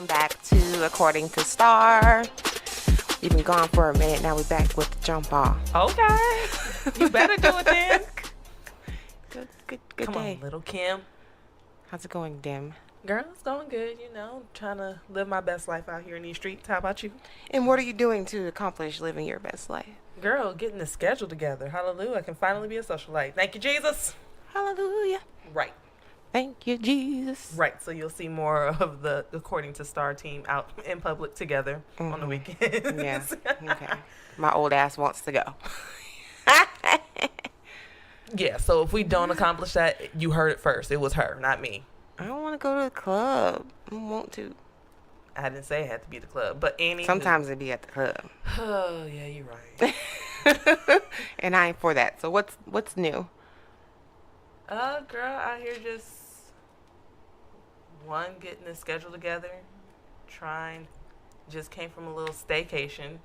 Welcome back to According to Star. We've been gone for a minute. Now we're back with the jump off. Okay. You better do it then. Good Come day. on, little Kim. How's it going, Dem? Girl, it's going good, trying to live my best life out here in these streets. How about you? And what are you doing to accomplish living your best life? Girl, getting the schedule together. Hallelujah. I can finally be a socialite. Thank you, Jesus. Hallelujah. Right. Thank you, Jesus. Right. So you'll see more of the According to Star team out in public together on the weekends. Yeah. Okay. My old ass wants to go. Yeah. So if we don't accomplish that, you heard it first. It was her, not me. I don't want to go to the club. I don't want to. I didn't say it had to be the club, but Annie. Sometimes it be at the club. Oh, yeah, you're right. And I ain't for that. So what's new? Girl, out here getting the schedule together. Just came from a little staycation.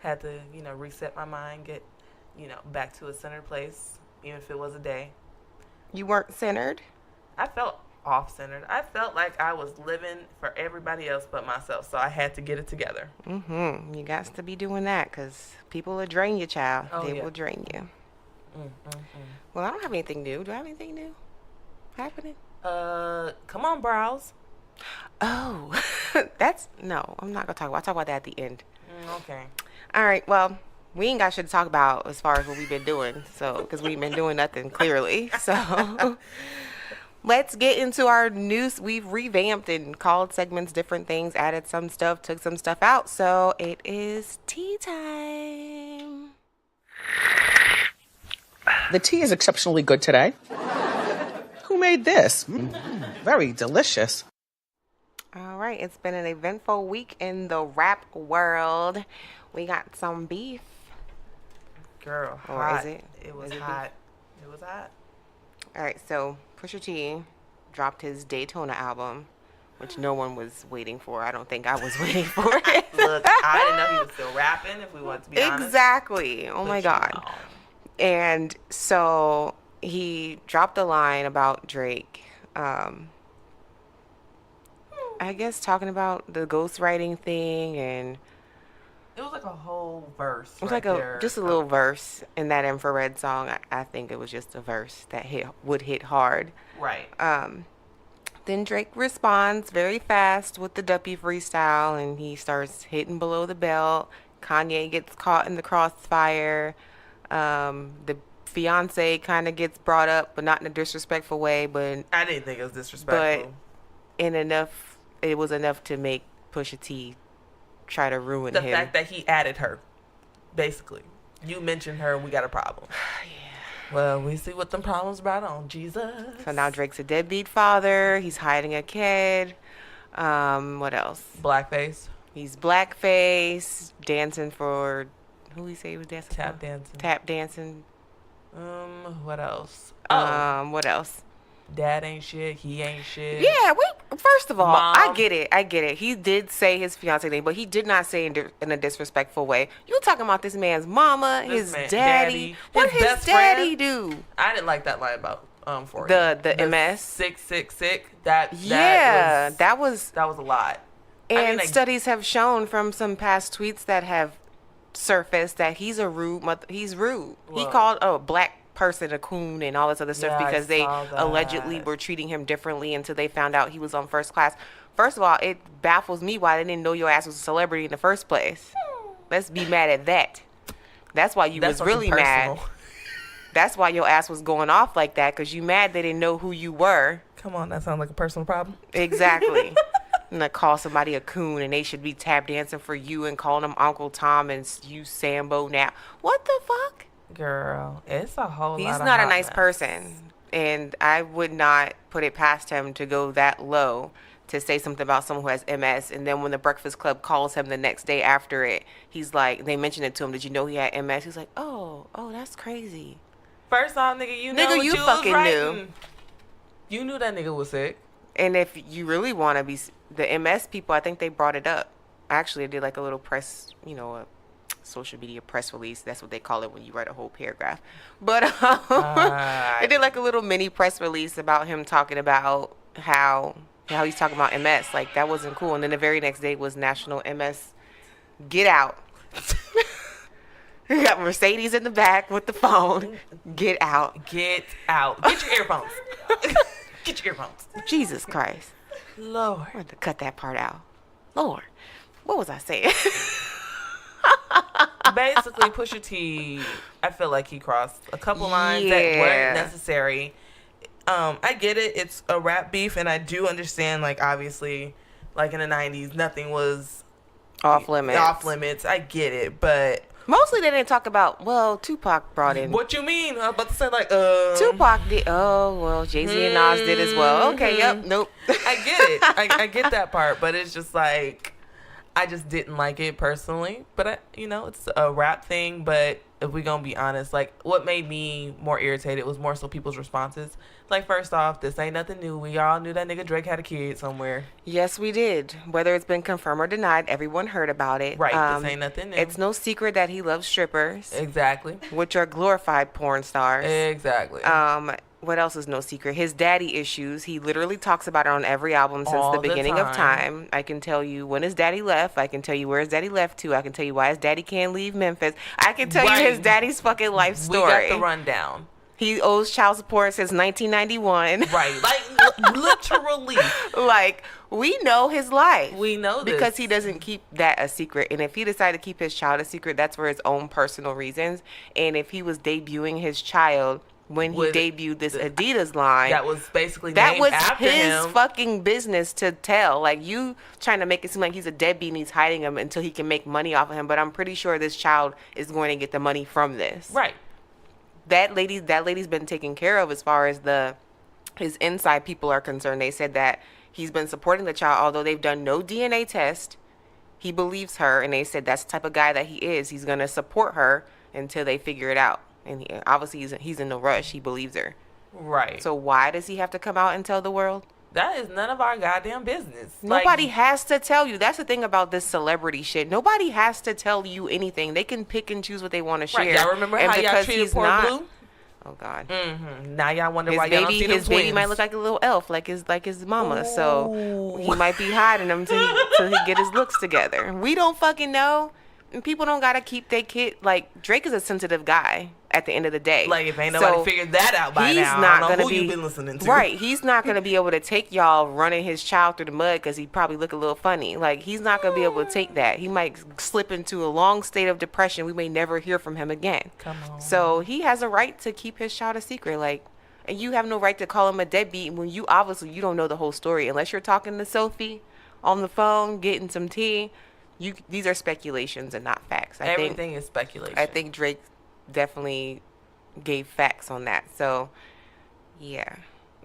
Had to, reset my mind, get, back to a centered place, even if it was a day. You weren't centered? I felt off-centered. I felt like I was living for everybody else but myself, so I had to get it together. You got to be doing that because people will drain you, child. Oh, they yeah. will drain you. Well, I don't have anything new. Do I have anything new happening? Come on, browse. Oh, no, I'm not going to talk about it. I'll talk about that at the end. Okay. All right, well, we ain't got shit to talk about as far as what we've been doing, because we've been doing nothing, clearly. So let's get into our news. We've revamped and called segments different things, added some stuff, took some stuff out. So it is tea time. The tea is exceptionally good today. Who made this? Very delicious. All right, it's been an eventful week in the rap world. We got some beef. Girl, Or hot. is it? It was Is it hot. It was hot. All right, so Pusha T dropped his Daytona album, which no one was waiting for. I don't think I was waiting for it. Look, I didn't know he was still rapping, if we want to be honest. Exactly. Oh, my God. And so he dropped a line about Drake. I guess talking about the ghostwriting thing, and it was like a whole verse. it was like just a little verse in that Infrared song. I think it was just a verse that would hit hard. Right. Then Drake responds very fast with the Duppy freestyle, and he starts hitting below the belt. Kanye gets caught in the crossfire. The fiance kind of gets brought up, but not in a disrespectful way. But I didn't think it was disrespectful. But it was enough to make Pusha T try to ruin the him. fact that he added her, basically. You mentioned her, we got a problem. Yeah. Well, we see what them problems brought on. Jesus. So now Drake's a deadbeat father. He's hiding a kid. What else? Blackface. He's blackface, dancing for... Who he say he was dancing Tap for? dancing. Tap dancing. What else? What else? Dad ain't shit. He ain't shit. Yeah, first of all, Mom. I get it. He did say his fiance name, but he did not say in a disrespectful way. You talking about this man's mama, his daddy. What his his best daddy friend? do? I didn't like that line about for the MS. Sick. That was a lot. And studies have shown from some past tweets that have surfaced that he's a rude mother. He's rude. Whoa. He called a black person a coon and all this other stuff because they saw that. allegedly were treating him differently until they found out he was on first class. First of all, it baffles me why they didn't know your ass was a celebrity in the first place. Let's be mad at that. That's why you was really mad. That's why your ass was going off like that, because you mad they didn't know who you were. Come on, that sounds like a personal problem. Exactly. And to call somebody a coon and they should be tap dancing for you and calling them Uncle Tom and you Sambo now. What the fuck? Girl, it's a whole lot of He's not a nice hotness. person. And I would not put it past him to go that low to say something about someone who has MS. And then when the Breakfast Club calls him the next day after it, he's like, they mentioned it to him. Did you know he had MS? He's like, oh, that's crazy. First off, nigga, you know what you fucking was knew. writing. You knew that nigga was sick. And if you really want to be, the MS people, I think they brought it up. Actually, I did like a little press, a social media press release. That's what they call it when you write a whole paragraph. But they did like a little mini press release about him talking about how how he's talking about MS. Like, that wasn't cool. And then the very next day was National MS Get Out. You got Mercedes in the back with the phone. Get out. Get out. Get your earphones. Get your earphones. Jesus Christ. Lord. I had to cut that part out. Lord. What was I saying? Basically, Pusha T, I feel like he crossed a couple lines that weren't necessary. I get it. It's a rap beef, and I do understand, like, obviously, like, in the 90s, nothing was off limits. Off limits. I get it, but... Mostly they didn't talk about, well, Tupac brought in. What you mean? I was about to say, like, Tupac did. Oh, well, Jay-Z and Nas did as well. Okay, yep, nope. I get it. I get that part, but it's just like, I just didn't like it personally. But, it's a rap thing, but if we gonna be honest, like, what made me more irritated was more so people's responses. Like, first off, this ain't nothing new. We all knew that nigga Drake had a kid somewhere. Yes, we did. Whether it's been confirmed or denied, everyone heard about it. Right, this ain't nothing new. It's no secret that he loves strippers. Exactly. Which are glorified porn stars. Exactly. What else is no secret? His daddy issues. He literally talks about it on every album since All the beginning of time. time. I can tell you when his daddy left. I can tell you where his daddy left to. I can tell you why his daddy can't leave Memphis. I can tell you his daddy's fucking life story. We got the rundown. He owes child support since 1991. Right. Like, literally. Like, we know his life. We know this. Because he doesn't keep that a secret. And if he decided to keep his child a secret, that's for his own personal reasons. And if he was debuting his child when he debuted this Adidas line, that was basically that named was after his him. fucking business to tell. Like, you trying to make it seem like he's a deadbeat and he's hiding him until he can make money off of him. But I'm pretty sure this child is going to get the money from this. Right. That lady's been taken care of as far as his inside people are concerned. They said that he's been supporting the child, although they've done no DNA test. He believes her, and they said that's the type of guy that he is. He's going to support her until they figure it out. And obviously he's in no rush. He believes her. Right. So why does he have to come out and tell the world? That is none of our goddamn business. Nobody has to tell you. That's the thing about this celebrity shit. Nobody has to tell you anything. They can pick and choose what they want to share. Right. Y'all remember how y'all treated poor Blue? Oh God. Mm-hmm. Now y'all wonder his why y'all don't see them his baby twins. might look like a little elf, like his mama. Ooh. So he might be hiding him till he get his looks together. We don't fucking know. And people don't gotta keep their kid. Like, Drake is a sensitive guy at the end of the day. Like, if ain't nobody figured that out by now, I don't know who you been listening to. Right. He's not gonna be able to take y'all running his child through the mud because he probably look a little funny. Like, he's not gonna be able to take that. He might slip into a long state of depression. We may never hear from him again. Come on. So he has a right to keep his child a secret. Like, and you have no right to call him a deadbeat when you don't know the whole story unless you're talking to Sophie on the phone getting some tea. These are speculations and not facts. Everything is speculation. I think Drake definitely gave facts on that. So, yeah.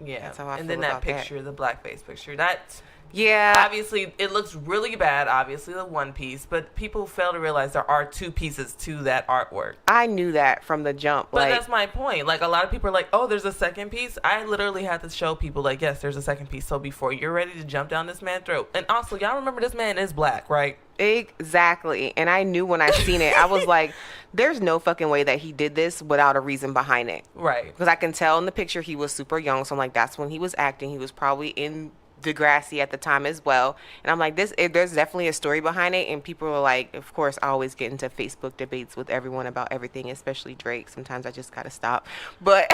Yeah. That's how I and feel then that about picture, the blackface picture, that... Yeah. Obviously, it looks really bad, obviously, the one piece, but people fail to realize there are two pieces to that artwork. I knew that from the jump. But that's my point. Like, a lot of people are like, oh, there's a second piece. I literally had to show people, like, yes, there's a second piece. So before you're ready to jump down this man's throat. And also, y'all remember this man is black, right? Exactly. And I knew when I seen it, I was like, there's no fucking way that he did this without a reason behind it. Right. Because I can tell in the picture he was super young. So I'm like, that's when he was acting. He was probably in Degrassi at the time as well. And I'm like, there's definitely a story behind it. And people are like, of course, I always get into Facebook debates with everyone about everything, especially Drake. Sometimes I just gotta stop. But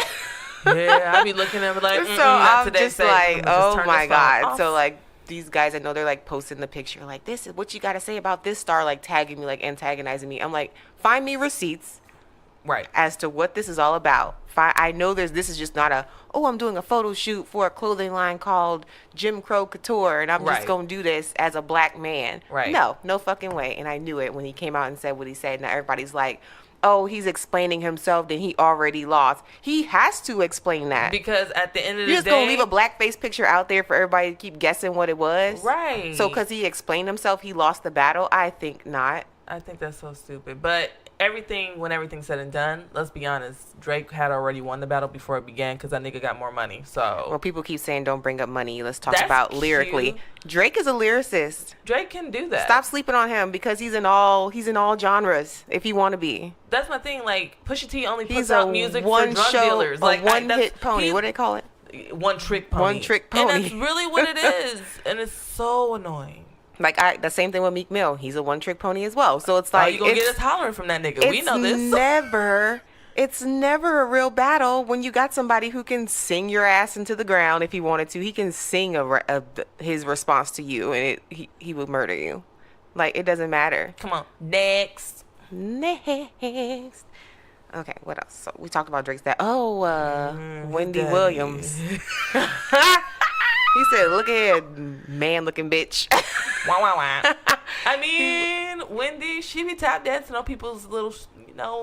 yeah, I be looking at it like, so I'm just like, oh my God. Off. So like, these guys, I know they're like posting the picture like, this is what you got to say about this star, like tagging me, like antagonizing me. I'm like, find me receipts, right, as to what this is all about. I know this is just not I'm doing a photo shoot for a clothing line called Jim Crow Couture and I'm just going to do this as a black man. Right. No fucking way. And I knew it when he came out and said what he said. Now everybody's like, oh, he's explaining himself, then he already lost. He has to explain that. Because at the end of the day... You're just going to leave a blackface picture out there for everybody to keep guessing what it was? Right. So because he explained himself, he lost the battle? I think not. I think that's so stupid. But when everything's said and done, let's be honest, Drake had already won the battle before it began because that nigga got more money. So, well, people keep saying don't bring up money. Let's talk about lyrically. Cute. Drake is a lyricist. Drake can do that. Stop sleeping on him because he's in all genres if you want to be. That's my thing. Like, Pusha T only puts out music for drug dealers. Like one hit pony. What do they call it? one trick pony. One trick pony. And that's really what it is. And it's so annoying. Like the same thing with Meek Mill. He's a one trick pony as well. So it's All like you gonna get is hollering from that nigga. We know this. It's never a real battle when you got somebody who can sing your ass into the ground if he wanted to. He can sing his response to you, and he would murder you. Like, it doesn't matter. Come on. Next. Okay, what else? So we talked about Drake's dad. Wendy daddy. Williams. He said, "Look at man-looking bitch." Wah, wah, wah. I mean, Wendy, she be tap dancing on people's little,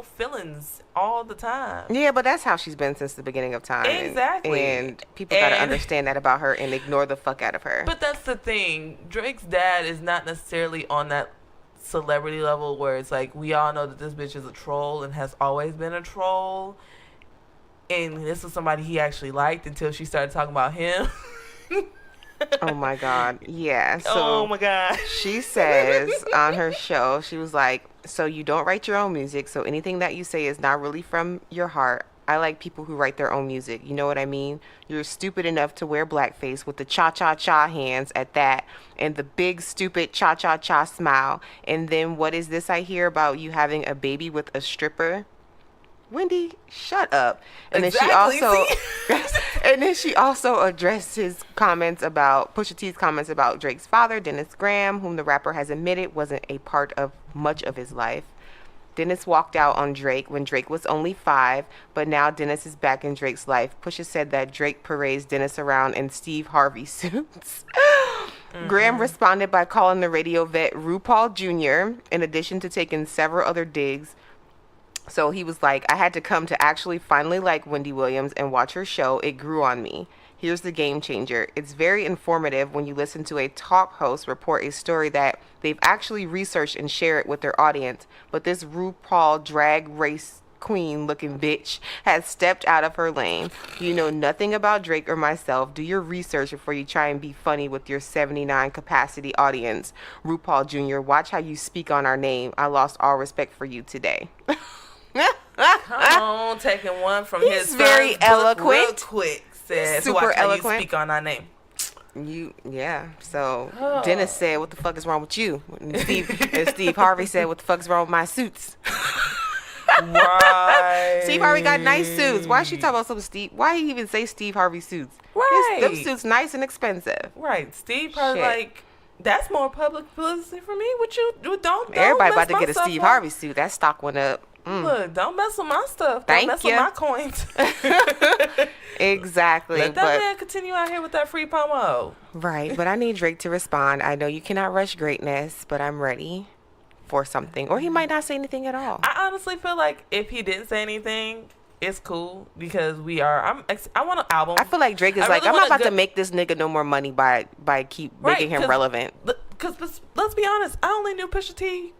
feelings all the time. Yeah, but that's how she's been since the beginning of time. Exactly. And people got to understand that about her and ignore the fuck out of her. But that's the thing. Drake's dad is not necessarily on that celebrity level where it's like, we all know that this bitch is a troll and has always been a troll. And this was somebody he actually liked until she started talking about him. Oh my God. Yeah. So oh my God. She says on her show, she was like, so you don't write your own music, so anything that you say is not really from your heart. I like people who write their own music. You know what I mean? You're stupid enough to wear blackface with the cha-cha-cha hands at that and the big stupid cha-cha-cha smile. And then what is this I hear about you having a baby with a stripper? Wendy, shut up. And exactly. then she also addressed his comments about Pusha T's comments about Drake's father, Dennis Graham, whom the rapper has admitted wasn't a part of much of his life. Dennis walked out on Drake when Drake was only 5, but now Dennis is back in Drake's life. Pusha said that Drake parades Dennis around in Steve Harvey suits. Graham responded by calling the radio vet RuPaul Jr., in addition to taking several other digs. So he was like, I had to come to actually finally like Wendy Williams and watch her show. It grew on me. Here's the game changer. It's very informative when you listen to a talk host report a story that they've actually researched and share it with their audience. But this RuPaul drag race queen looking bitch has stepped out of her lane. You know nothing about Drake or myself. Do your research before you try and be funny with your 79 capacity audience. RuPaul Jr., watch how you speak on our name. I lost all respect for you today. Come on, taking one from his very eloquent. Real quick. Said, super watch eloquent. How you speak on our name. So Dennis said, what the fuck is wrong with you? And Steve Harvey said, what the fuck is wrong with my suits? Right. Steve Harvey got nice suits. Why is she talking about some Steve? Why he even say Steve Harvey suits? Right. Them suits nice and expensive. Right. Steve Harvey, like, that's more public publicity for me. What you don't everybody mess about to get a Steve Harvey suit. That stock went up. Look, don't mess with my stuff. Thank don't mess you. with my coins. Exactly. Let that man continue out here with that free promo. Right, but I need Drake to respond. I know you cannot rush greatness, but I'm ready for something. Or he might not say anything at all. I honestly feel like if he didn't say anything, it's cool because I want an album. I feel like Drake is like, I'm not about to make this nigga no more money by keep making him relevant. Because let's be honest, I only knew Pusha T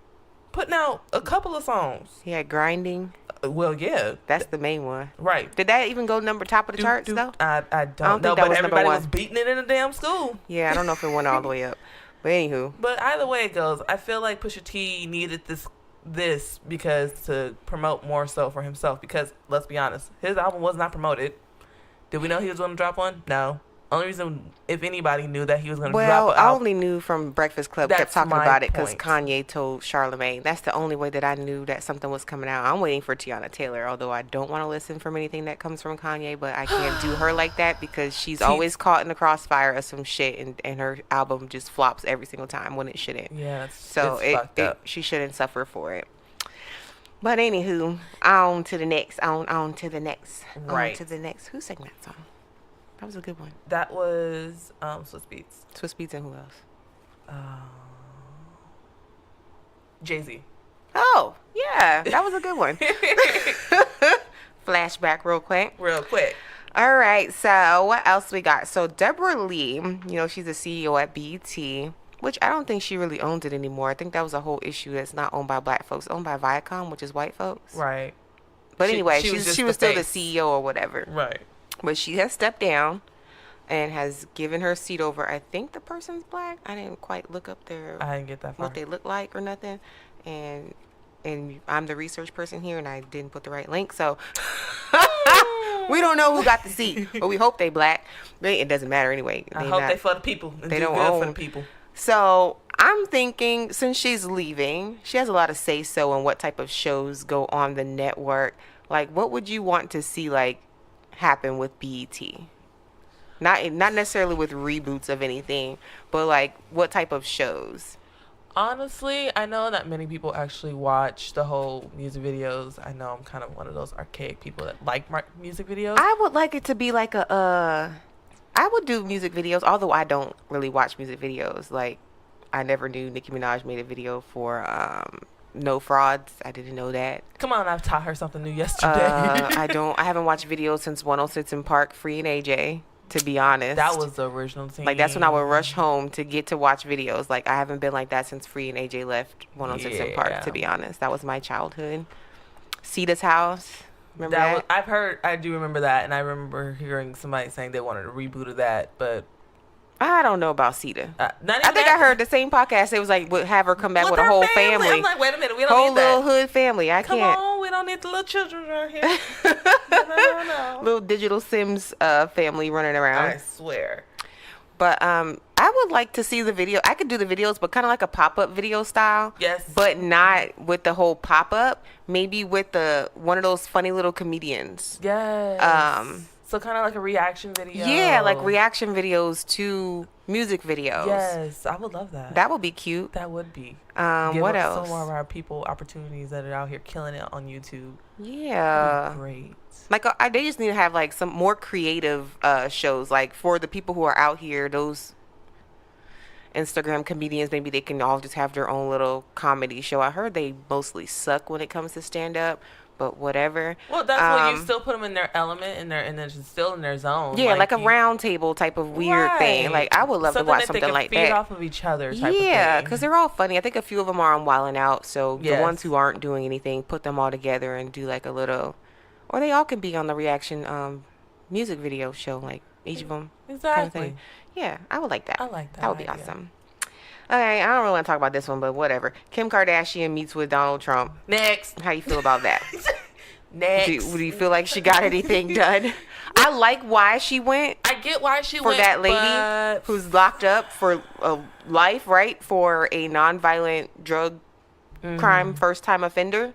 putting out a couple of songs. He had Grinding. Well, yeah. That's the main one. Right. Did that even go top of the charts, though? I don't know, but everybody was beating it in a damn school. Yeah, I don't know if it went all the way up. But anywho. But either way it goes, I feel like Pusha T needed this because to promote more so for himself. Because, let's be honest, his album was not promoted. Did we know he was going to drop one? No. Only reason, if anybody knew that he was going to drop an album. I only knew from Breakfast Club kept talking about it because Kanye told Charlamagne. That's the only way that I knew that something was coming out. I'm waiting for Tiana Taylor, although I don't want to listen from anything that comes from Kanye, but I can't do her like that because she's always caught in the crossfire of some shit and her album just flops every single time when it shouldn't. Yeah, it's fucked up. She shouldn't suffer for it. But anywho, on to the next. On to the next. Right. On to the next. Who sang that song? That was a good one. That was Swiss Beats. Swiss Beats and who else? Jay-Z. Oh, yeah. That was a good one. Flashback real quick. All right. So what else we got? So Debra Lee, she's the CEO at BET, which I don't think she really owns it anymore. I think that was a whole issue that's not owned by black folks. Owned by Viacom, which is white folks. Right. But anyway, she was still the CEO or whatever. Right. But she has stepped down and has given her seat over. I think the person's black. I didn't quite look up I didn't get that far. what they look like or nothing. And I'm the research person here, and I didn't put the right link. So We don't know who got the seat, but we hope they black. But it doesn't matter anyway. I hope they for the people. And They do don't good own. for the people. So I'm thinking, since she's leaving, she has a lot of say so in what type of shows go on the network. Like, what would you want to see like happen with BET? Not necessarily with reboots of anything, but like what type of shows? Honestly, I know that many people actually watch the whole music videos. I know I'm kind of one of those archaic people that like music videos. I would like it to be like I would do music videos, although I don't really watch music videos. Like, I never knew Nicki Minaj made a video for No Frauds. I didn't know that. Come on, I've taught her something new yesterday. I haven't watched videos since 106 in Park, Free and AJ, to be honest. That was the original team. Like, that's when I would rush home to get to watch videos. Like, I haven't been like that since Free and AJ left 106 in Park, to be honest. That was my childhood. Sita's House. Remember that? I do remember that, and I remember hearing somebody saying they wanted a reboot of that, but I don't know about Sita. not even I think I heard the same podcast. It was like, would have her come back with a whole family. I'm like, wait a minute, we don't Whole need that. little hood family. I Come can't. on, we don't need the little children around here. No. Little digital Sims family running around. I swear. But I would like to see the video. I could do the videos, but kind of like a pop-up video style. Yes. But not with the whole pop-up. Maybe with one of those funny little comedians. Yes. So kind of like a reaction video. Yeah, like reaction videos to music videos. Yes, I would love that. That would be cute. That would be. What Give else? some more of our people opportunities that are out here killing it on YouTube. Yeah. Great. Like, they just need to have like some more creative shows. Like, for the people who are out here, those Instagram comedians, maybe they can all just have their own little comedy show. I heard they mostly suck when it comes to stand up, but whatever. Well, that's what you still put them in their element and they're still in their zone. Yeah, like a round table type of weird thing. Like, I would love to watch something like feed that. off of each other type of thing. Yeah, because they're all funny. I think a few of them are on Wildin' Out, so Yes. the ones who aren't doing anything, put them all together and do like a little, or they all can be on the reaction music video show, like each of them. Exactly. Kind of thing. Yeah, I would like that. I like that That would be idea. awesome. Okay, I don't really want to talk about this one, but whatever. Kim Kardashian meets with Donald Trump. Next. How you feel about that? Next. Do you feel like she got anything done? I like why she went I get why she for went, that lady but who's locked up for life, right? For a nonviolent drug crime first-time offender.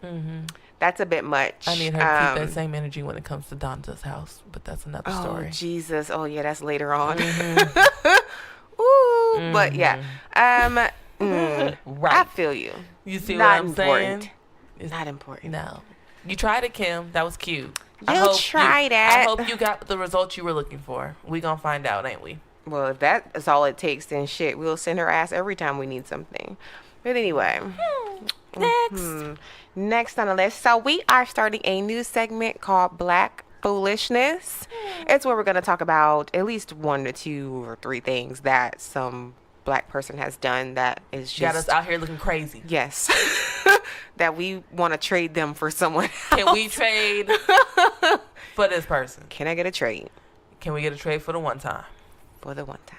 That's a bit much. I need her to keep that same energy when it comes to Donda's house, but that's another story. Oh, Jesus. Oh, yeah, that's later on. Ooh, but yeah. Right. I feel you. You see Not what I'm important. saying? It's not important. No. You tried it, Kim. That was cute. Try that. I hope you got the results you were looking for. We gonna find out, ain't we? Well, if that is all it takes, then shit, we'll send her ass every time we need something. But anyway. Next. Next on the list. So we are starting a new segment called Black Foolishness. It's where we're going to talk about at least 1 to 2 or 3 things that some black person has done that is just... Got us out here looking crazy. Yes. That we want to trade them for someone else. Can we trade for this person? Can I get a trade? Can we get a trade for the one time? For the one time.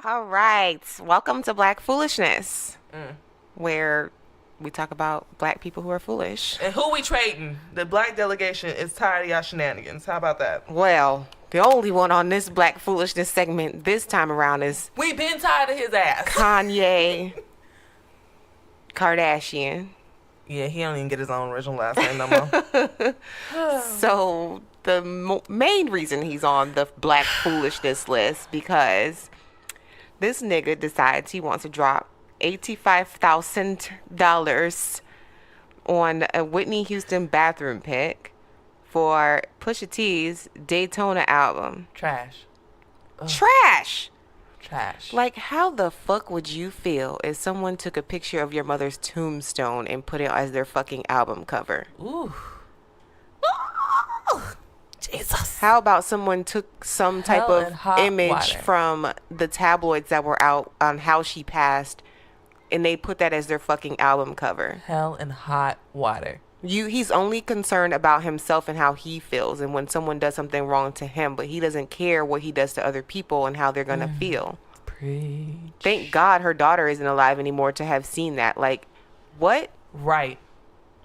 All right. Welcome to Black Foolishness, where we talk about black people who are foolish. And who we trading? The black delegation is tired of y'all shenanigans. How about that? Well, the only one on this Black Foolishness segment this time around is We been tired of his ass. Kanye Kardashian. Yeah, he don't even get his own original last name no more. So the main reason he's on the Black Foolishness list because this nigga decides he wants to drop $85,000 on a Whitney Houston bathroom pic for Pusha T's Daytona album. Trash. Trash! Trash. Like, how the fuck would you feel if someone took a picture of your mother's tombstone and put it as their fucking album cover? Ooh. Jesus. How about someone took some type Hell and of hot image water. from the tabloids that were out on how she passed and they put that as their fucking album cover? Hell and hot water. He's only concerned about himself and how he feels, and when someone does something wrong to him, but he doesn't care what he does to other people and how they're gonna feel. Preach. Thank God her daughter isn't alive anymore to have seen that. Like, what? Right.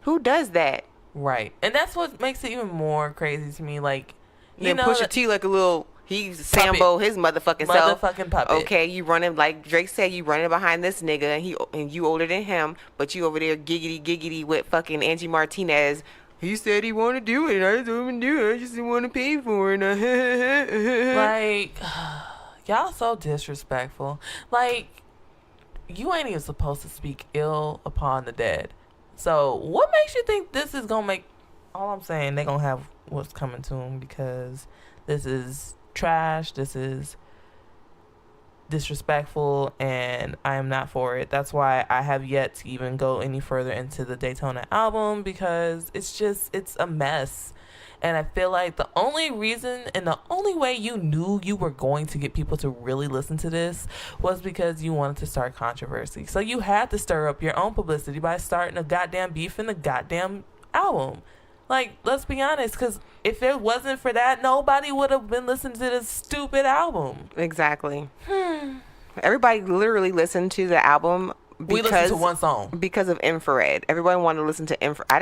Who does that? Right. And that's what makes it even more crazy to me. Like, Then Pusha T like a little, he's Sambo his motherfucking self. Motherfucking puppet. Okay, you running, like Drake said, you running behind this nigga, and you older than him, but you over there giggity with fucking Angie Martinez. He said he want to do it, and I told him to do it. I just didn't want to pay for it. Like, y'all so disrespectful. Like, you ain't even supposed to speak ill upon the dead. So what makes you think this is gonna make? All I'm saying, they gonna have what's coming to them, because this is trash. This is disrespectful, and I am not for it. That's why I have yet to even go any further into the Daytona album, because it's a mess. And I feel like the only reason and the only way you knew you were going to get people to really listen to this was because you wanted to start controversy. So you had to stir up your own publicity by starting a goddamn beef in the goddamn album. Like, let's be honest, because if it wasn't for that, nobody would have been listening to this stupid album. Exactly. Everybody literally listened to the album We listened to one song. Because of Infrared. Everyone wanted to listen to Infrared. I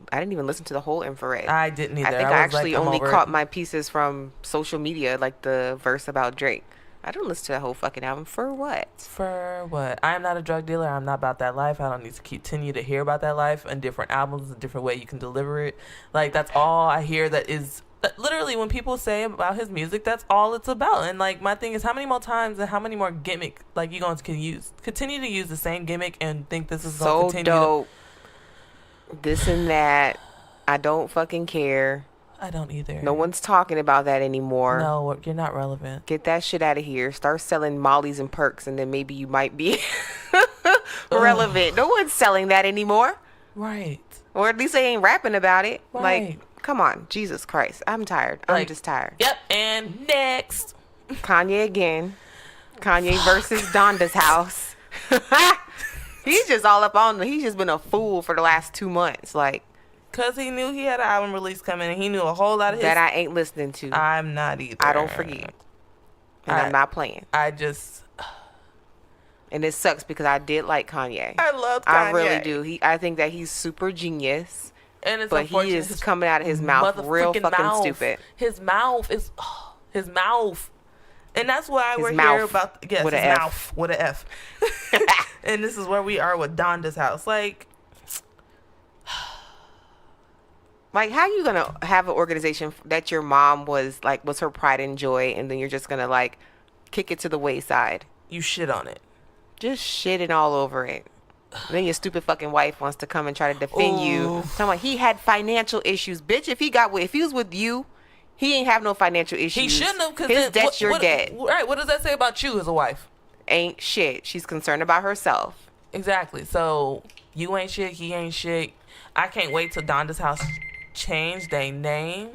didn't even listen to the whole Infrared. I didn't either. I think I actually only caught my pieces from social media, like the verse about Drake. I don't listen to the whole fucking album. For what? For what? I am not a drug dealer. I'm not about that life. I don't need to continue to hear about that life and different albums, a different way you can deliver it. Like, that's all I hear that is... Literally, when people say about his music, that's all it's about. And, like, my thing is, how many more times and how many more gimmick, like, you guys can continue to use the same gimmick and think this is going to continue? So dope. This and that. I don't fucking care. I don't either. No one's talking about that anymore. No, you're not relevant. Get that shit out of here. Start selling Mollies and Perks, and then maybe you might be relevant. No one's selling that anymore. Right. Or at least they ain't rapping about it. Right. Like, come on. Jesus Christ. I'm tired. I'm just tired. Yep. And next. Kanye again. Kanye versus Donda's house. He's just all up on... He's just been a fool for the last 2 months. Like... Because he knew he had an album release coming, and he knew a whole lot of his... That I ain't listening to. I'm not either. I don't forget. And I'm not playing. I just... And it sucks because I did like Kanye. I love Kanye. I really do. I think that he's super genius. And it's but he is coming out of his mouth real fucking stupid. His mouth is... his mouth. And that's why we're mouth. here about... Yes, with his an mouth. F. With an F. And this is where we are with Donda's house. Like... Like, how you gonna have an organization that your mom was her pride and joy, and then you're just gonna, like, kick it to the wayside? You shit on it. Just shitting all over it. And then your stupid fucking wife wants to come and try to defend you. Talking about he had financial issues. Bitch, if he was with you, he ain't have no financial issues. He shouldn't have, because his debt's your debt. Right, what does that say about you as a wife? Ain't shit. She's concerned about herself. Exactly. So, you ain't shit, he ain't shit. I can't wait till Donda's house change their name,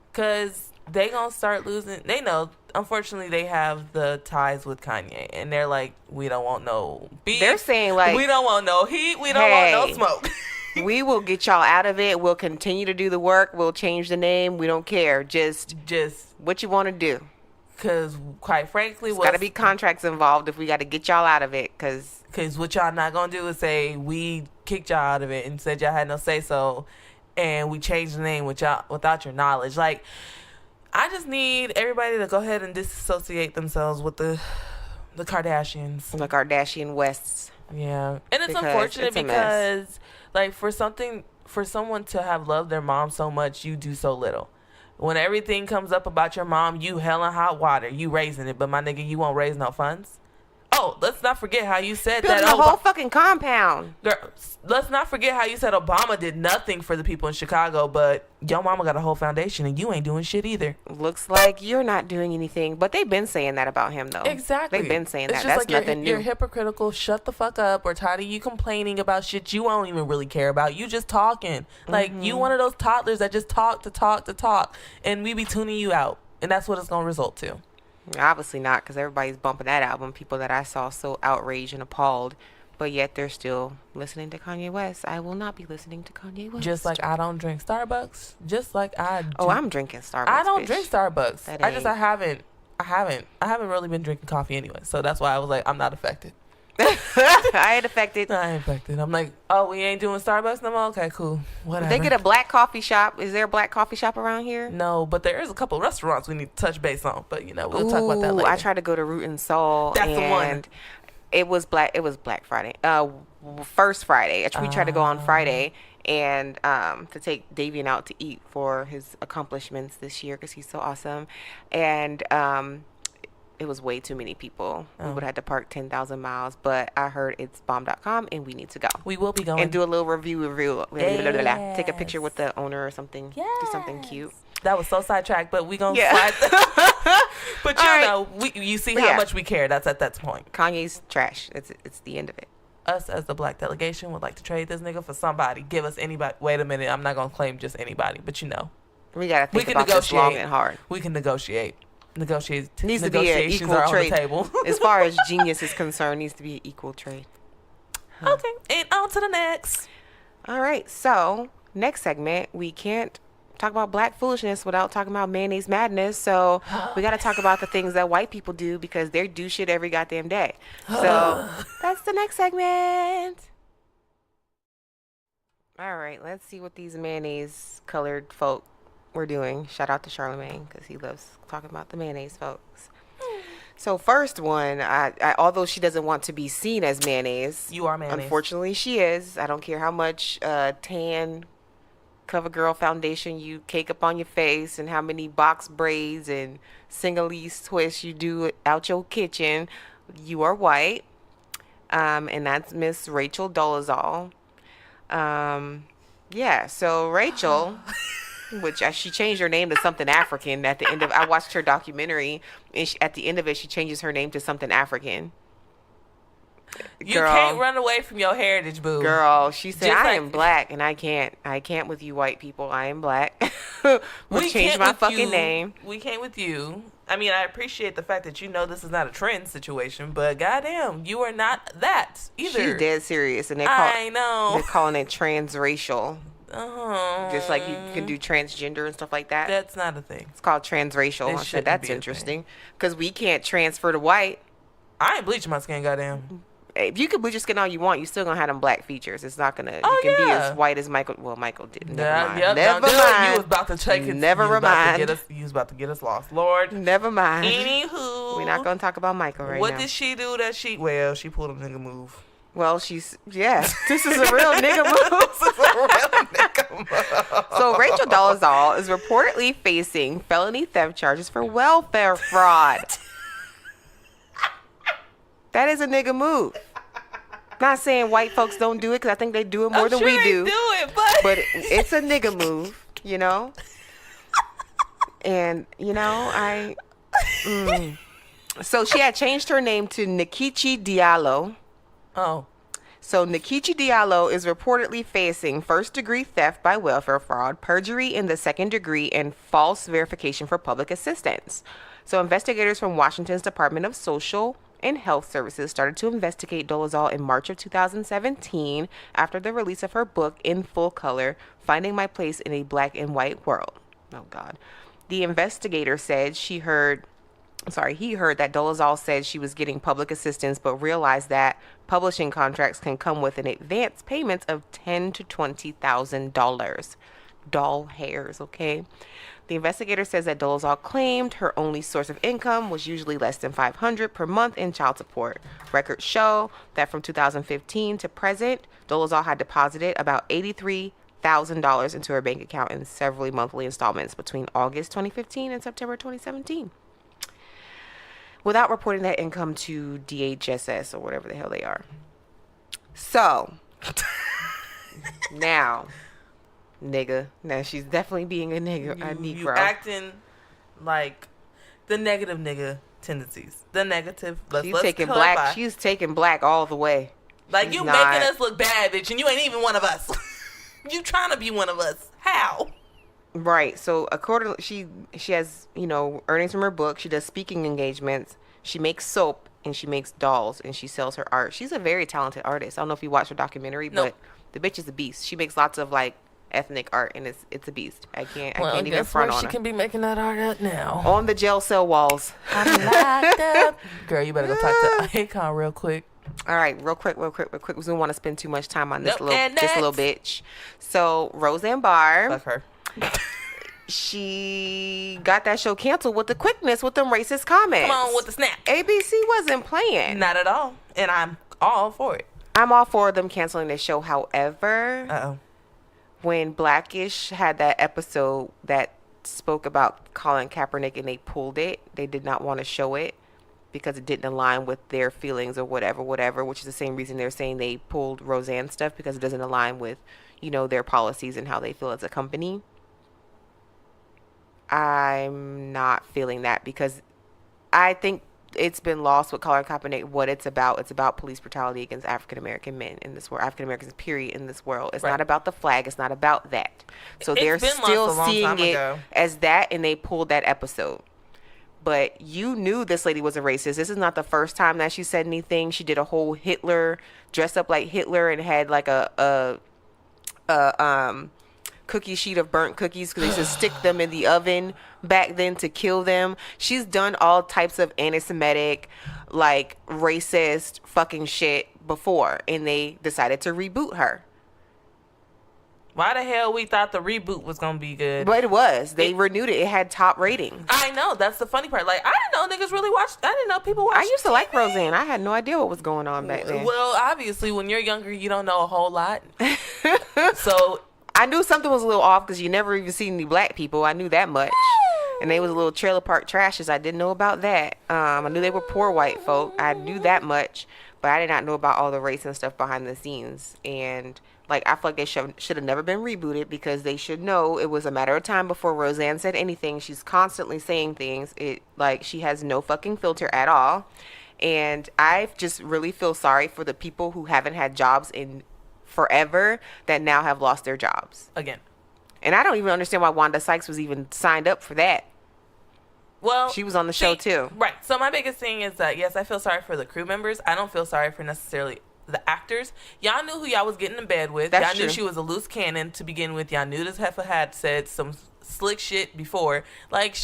because they gonna start losing. They know, unfortunately, they have the ties with Kanye, and they're like, we don't want no beef. They're saying, like, we don't want no heat, we don't want no smoke. We will get y'all out of it. We'll continue to do the work. We'll change the name. We don't care. Just what you want to do. Because, quite frankly, there's got to be contracts involved if we got to get y'all out of it. Because what y'all not gonna do is say we kicked y'all out of it and said y'all had no say so, and we changed the name without your knowledge. Like, I just need everybody to go ahead and disassociate themselves with the Kardashians. The Kardashian Wests. Yeah. And it's unfortunate because, like, for someone to have loved their mom so much, you do so little. When everything comes up about your mom, you hell in hot water. You raising it, but my nigga, you won't raise no funds. Oh, let's not forget how you said building that. The whole fucking compound. Girl, let's not forget how you said Obama did nothing for the people in Chicago, but your mama got a whole foundation and you ain't doing shit either. Looks like you're not doing anything, but they've been saying that about him, though. Exactly. They've been saying that. It's That's just like nothing new. You're hypocritical. Shut the fuck up. We're tired of you complaining about shit you don't even really care about. You just talking. Like, you one of those toddlers that just talk to talk, and we be tuning you out. And that's what it's going to result to. Obviously not, because everybody's bumping that album. People that I saw so outraged and appalled but yet they're still listening to Kanye West. I will not be listening to Kanye West. Just like I don't drink Starbucks. Just like I do. Oh, I'm drinking Starbucks. I don't bitch. drink Starbucks. That I haven't really been drinking coffee anyway. So that's why I was like, I'm not affected. I ain't affected. I ain't affected. I'm like, oh, we ain't doing Starbucks no more? Okay, cool. Whatever. They get a black coffee shop. Is there a black coffee shop around here? No, but there is a couple of restaurants we need to touch base on. But, we'll talk about that later. I tried to go to Root and Soul. That's the one. It was Black Friday. First Friday. We tried to go on Friday and to take Davian out to eat for his accomplishments this year because he's so awesome. And it was way too many people. We would have had to park 10,000 miles. But I heard it's bomb.com and we need to go. We will be going. And do a little review. Yes. Take a picture with the owner or something. Yes. Do something cute. That was so sidetracked, but we gonna slide. But you see how much we care. That's at that point. Kanye's trash. It's the end of it. Us as the black delegation would like to trade this nigga for somebody. Give us anybody. Wait a minute. I'm not gonna claim just anybody, but we gotta think about this long and hard. We can negotiate. Needs to be an equal trade. On the table. As far as genius is concerned, needs to be an equal trade. Okay, and on to the next. All right, so next segment, we can't talk about black foolishness without talking about mayonnaise madness. So we got to talk about the things that white people do because they do shit every goddamn day. So that's the next segment. All right, let's see what these mayonnaise colored folk were doing. Shout out to Charlemagne because he loves talking about the mayonnaise folks. So first one, I although she doesn't want to be seen as mayonnaise, you are mayonnaise. Unfortunately, she is. I don't care how much tan CoverGirl foundation you cake up on your face and how many box braids and single-lease twists you do out your kitchen. You are white, and that's Miss Rachel Dolezal. Yeah. So Rachel. Which she changed her name to something African at the end of. I watched her documentary, and at the end of it, she changes her name to something African. You can't run away from your heritage, boo. Girl, she said, I am black, and I can't with you white people. I am black. We change my fucking name. We can't with you. I mean, I appreciate the fact that this is not a trend situation, but goddamn, you are not that either. She's dead serious, and I know. They're calling it transracial. Just like you can do transgender and stuff like that. That's not a thing. It's called transracial. I said that's interesting because we can't transfer to white. I ain't bleaching my skin, goddamn. If you can bleach your skin all you want, you still gonna have them black features. It's not gonna. You can be as white as Michael. Well, Michael didn't. Never mind. Never mind. You was about to take it. Never mind. You was about to get us lost, Lord. Never mind. Anywho, we're not gonna talk about Michael right now. What did she do that she? Well, she pulled a nigga move. Well, this is a real nigga move. So Rachel Dolezal is reportedly facing felony theft charges for welfare fraud. That is a nigga move. Not saying white folks don't do it because I think they do it more than we do. But it's a nigga move, And So she had changed her name to Nkechi Diallo. Oh. So Nkechi Diallo is reportedly facing first-degree theft by welfare fraud, perjury in the second degree, and false verification for public assistance. So investigators from Washington's Department of Social and Health Services started to investigate Dolezal in March of 2017 after the release of her book In Full Color, Finding My Place in a Black and White World. Oh, God. The investigator said he heard that Dolezal said she was getting public assistance, but realized that publishing contracts can come with an advance payment of $10,000 to $20,000. Doll hairs, okay? The investigator says that Dolezal claimed her only source of income was usually less than $500 per month in child support. Records show that from 2015 to present, Dolezal had deposited about $83,000 into her bank account in several monthly installments between August 2015 and September 2017. Without reporting that income to DHSS or whatever the hell they are. So, now, she's definitely being a nigga, a Negro. You acting like the negative nigga tendencies. The negative. Let's taking black. She's taking black all the way. Like, she's making us look bad, bitch, and you ain't even one of us. You trying to be one of us. How? Right. So accordingly, she has, earnings from her book. She does speaking engagements. She makes soap and she makes dolls and she sells her art. She's a very talented artist. I don't know if you watched her documentary, Nope. but the bitch is a beast. She makes lots of like ethnic art, and it's a beast. I can't even guess front where on she her. can be making that art at now. On the jail cell walls. I'm locked up. Girl, you better go talk to Akon real quick. All right, real quick. We don't want to spend too much time on this Nope, and this little bitch. So Roseanne Barr, Fuck her. she got that show canceled with the quickness with them racist comments. Come on with the snap. ABC wasn't playing. Not at all. And I'm all for it. I'm all for them canceling the show. However, Uh-oh. when Blackish had that episode that spoke about Colin Kaepernick and they pulled it, they did not want to show it because it didn't align with their feelings or whatever, which is the same reason they're saying they pulled Roseanne stuff, because it doesn't align with, their policies and how they feel as a company. I'm not feeling that, because I think it's been lost with Colin Kaepernick what it's about. It's about police brutality against African American men in this world, African Americans period in this world. It's not about the flag. It's not about that. So they're still seeing it as that, and they pulled that episode. But you knew this lady was a racist. This is not the first time that she said anything. She did a whole Hitler, dressed up like Hitler, and had like a cookie sheet of burnt cookies because they used to stick them in the oven back then to kill them. She's done all types of anti-Semitic, like racist fucking shit before, and they decided to reboot her. Why the hell we thought the reboot was gonna be good? But it was. They renewed it. It had top ratings. I know. That's the funny part. Like, I didn't know niggas really watched. I didn't know people watched. I used to like Roseanne. I had no idea what was going on back then. Well, obviously, when you're younger, you don't know a whole lot. So I knew something was a little off because you never even seen any black people. I knew that much. And they was a little trailer park trashes. I didn't know about that. I knew they were poor white folk. I knew that much. But I did not know about all the race and stuff behind the scenes. And like, I feel like they should have never been rebooted, because they should know it was a matter of time before Roseanne said anything. She's constantly saying things. She has no fucking filter at all. And I just really feel sorry for the people who haven't had jobs in forever that now have lost their jobs. Again. And I don't even understand why Wanda Sykes was even signed up for that. Well, she was on the show too. Right. So my biggest thing is that, yes, I feel sorry for the crew members. I don't feel sorry for necessarily the actors. Y'all knew who y'all was getting in bed with. That's y'all true. Knew she was a loose cannon to begin with. Y'all knew this heifer had said some slick shit before. Like,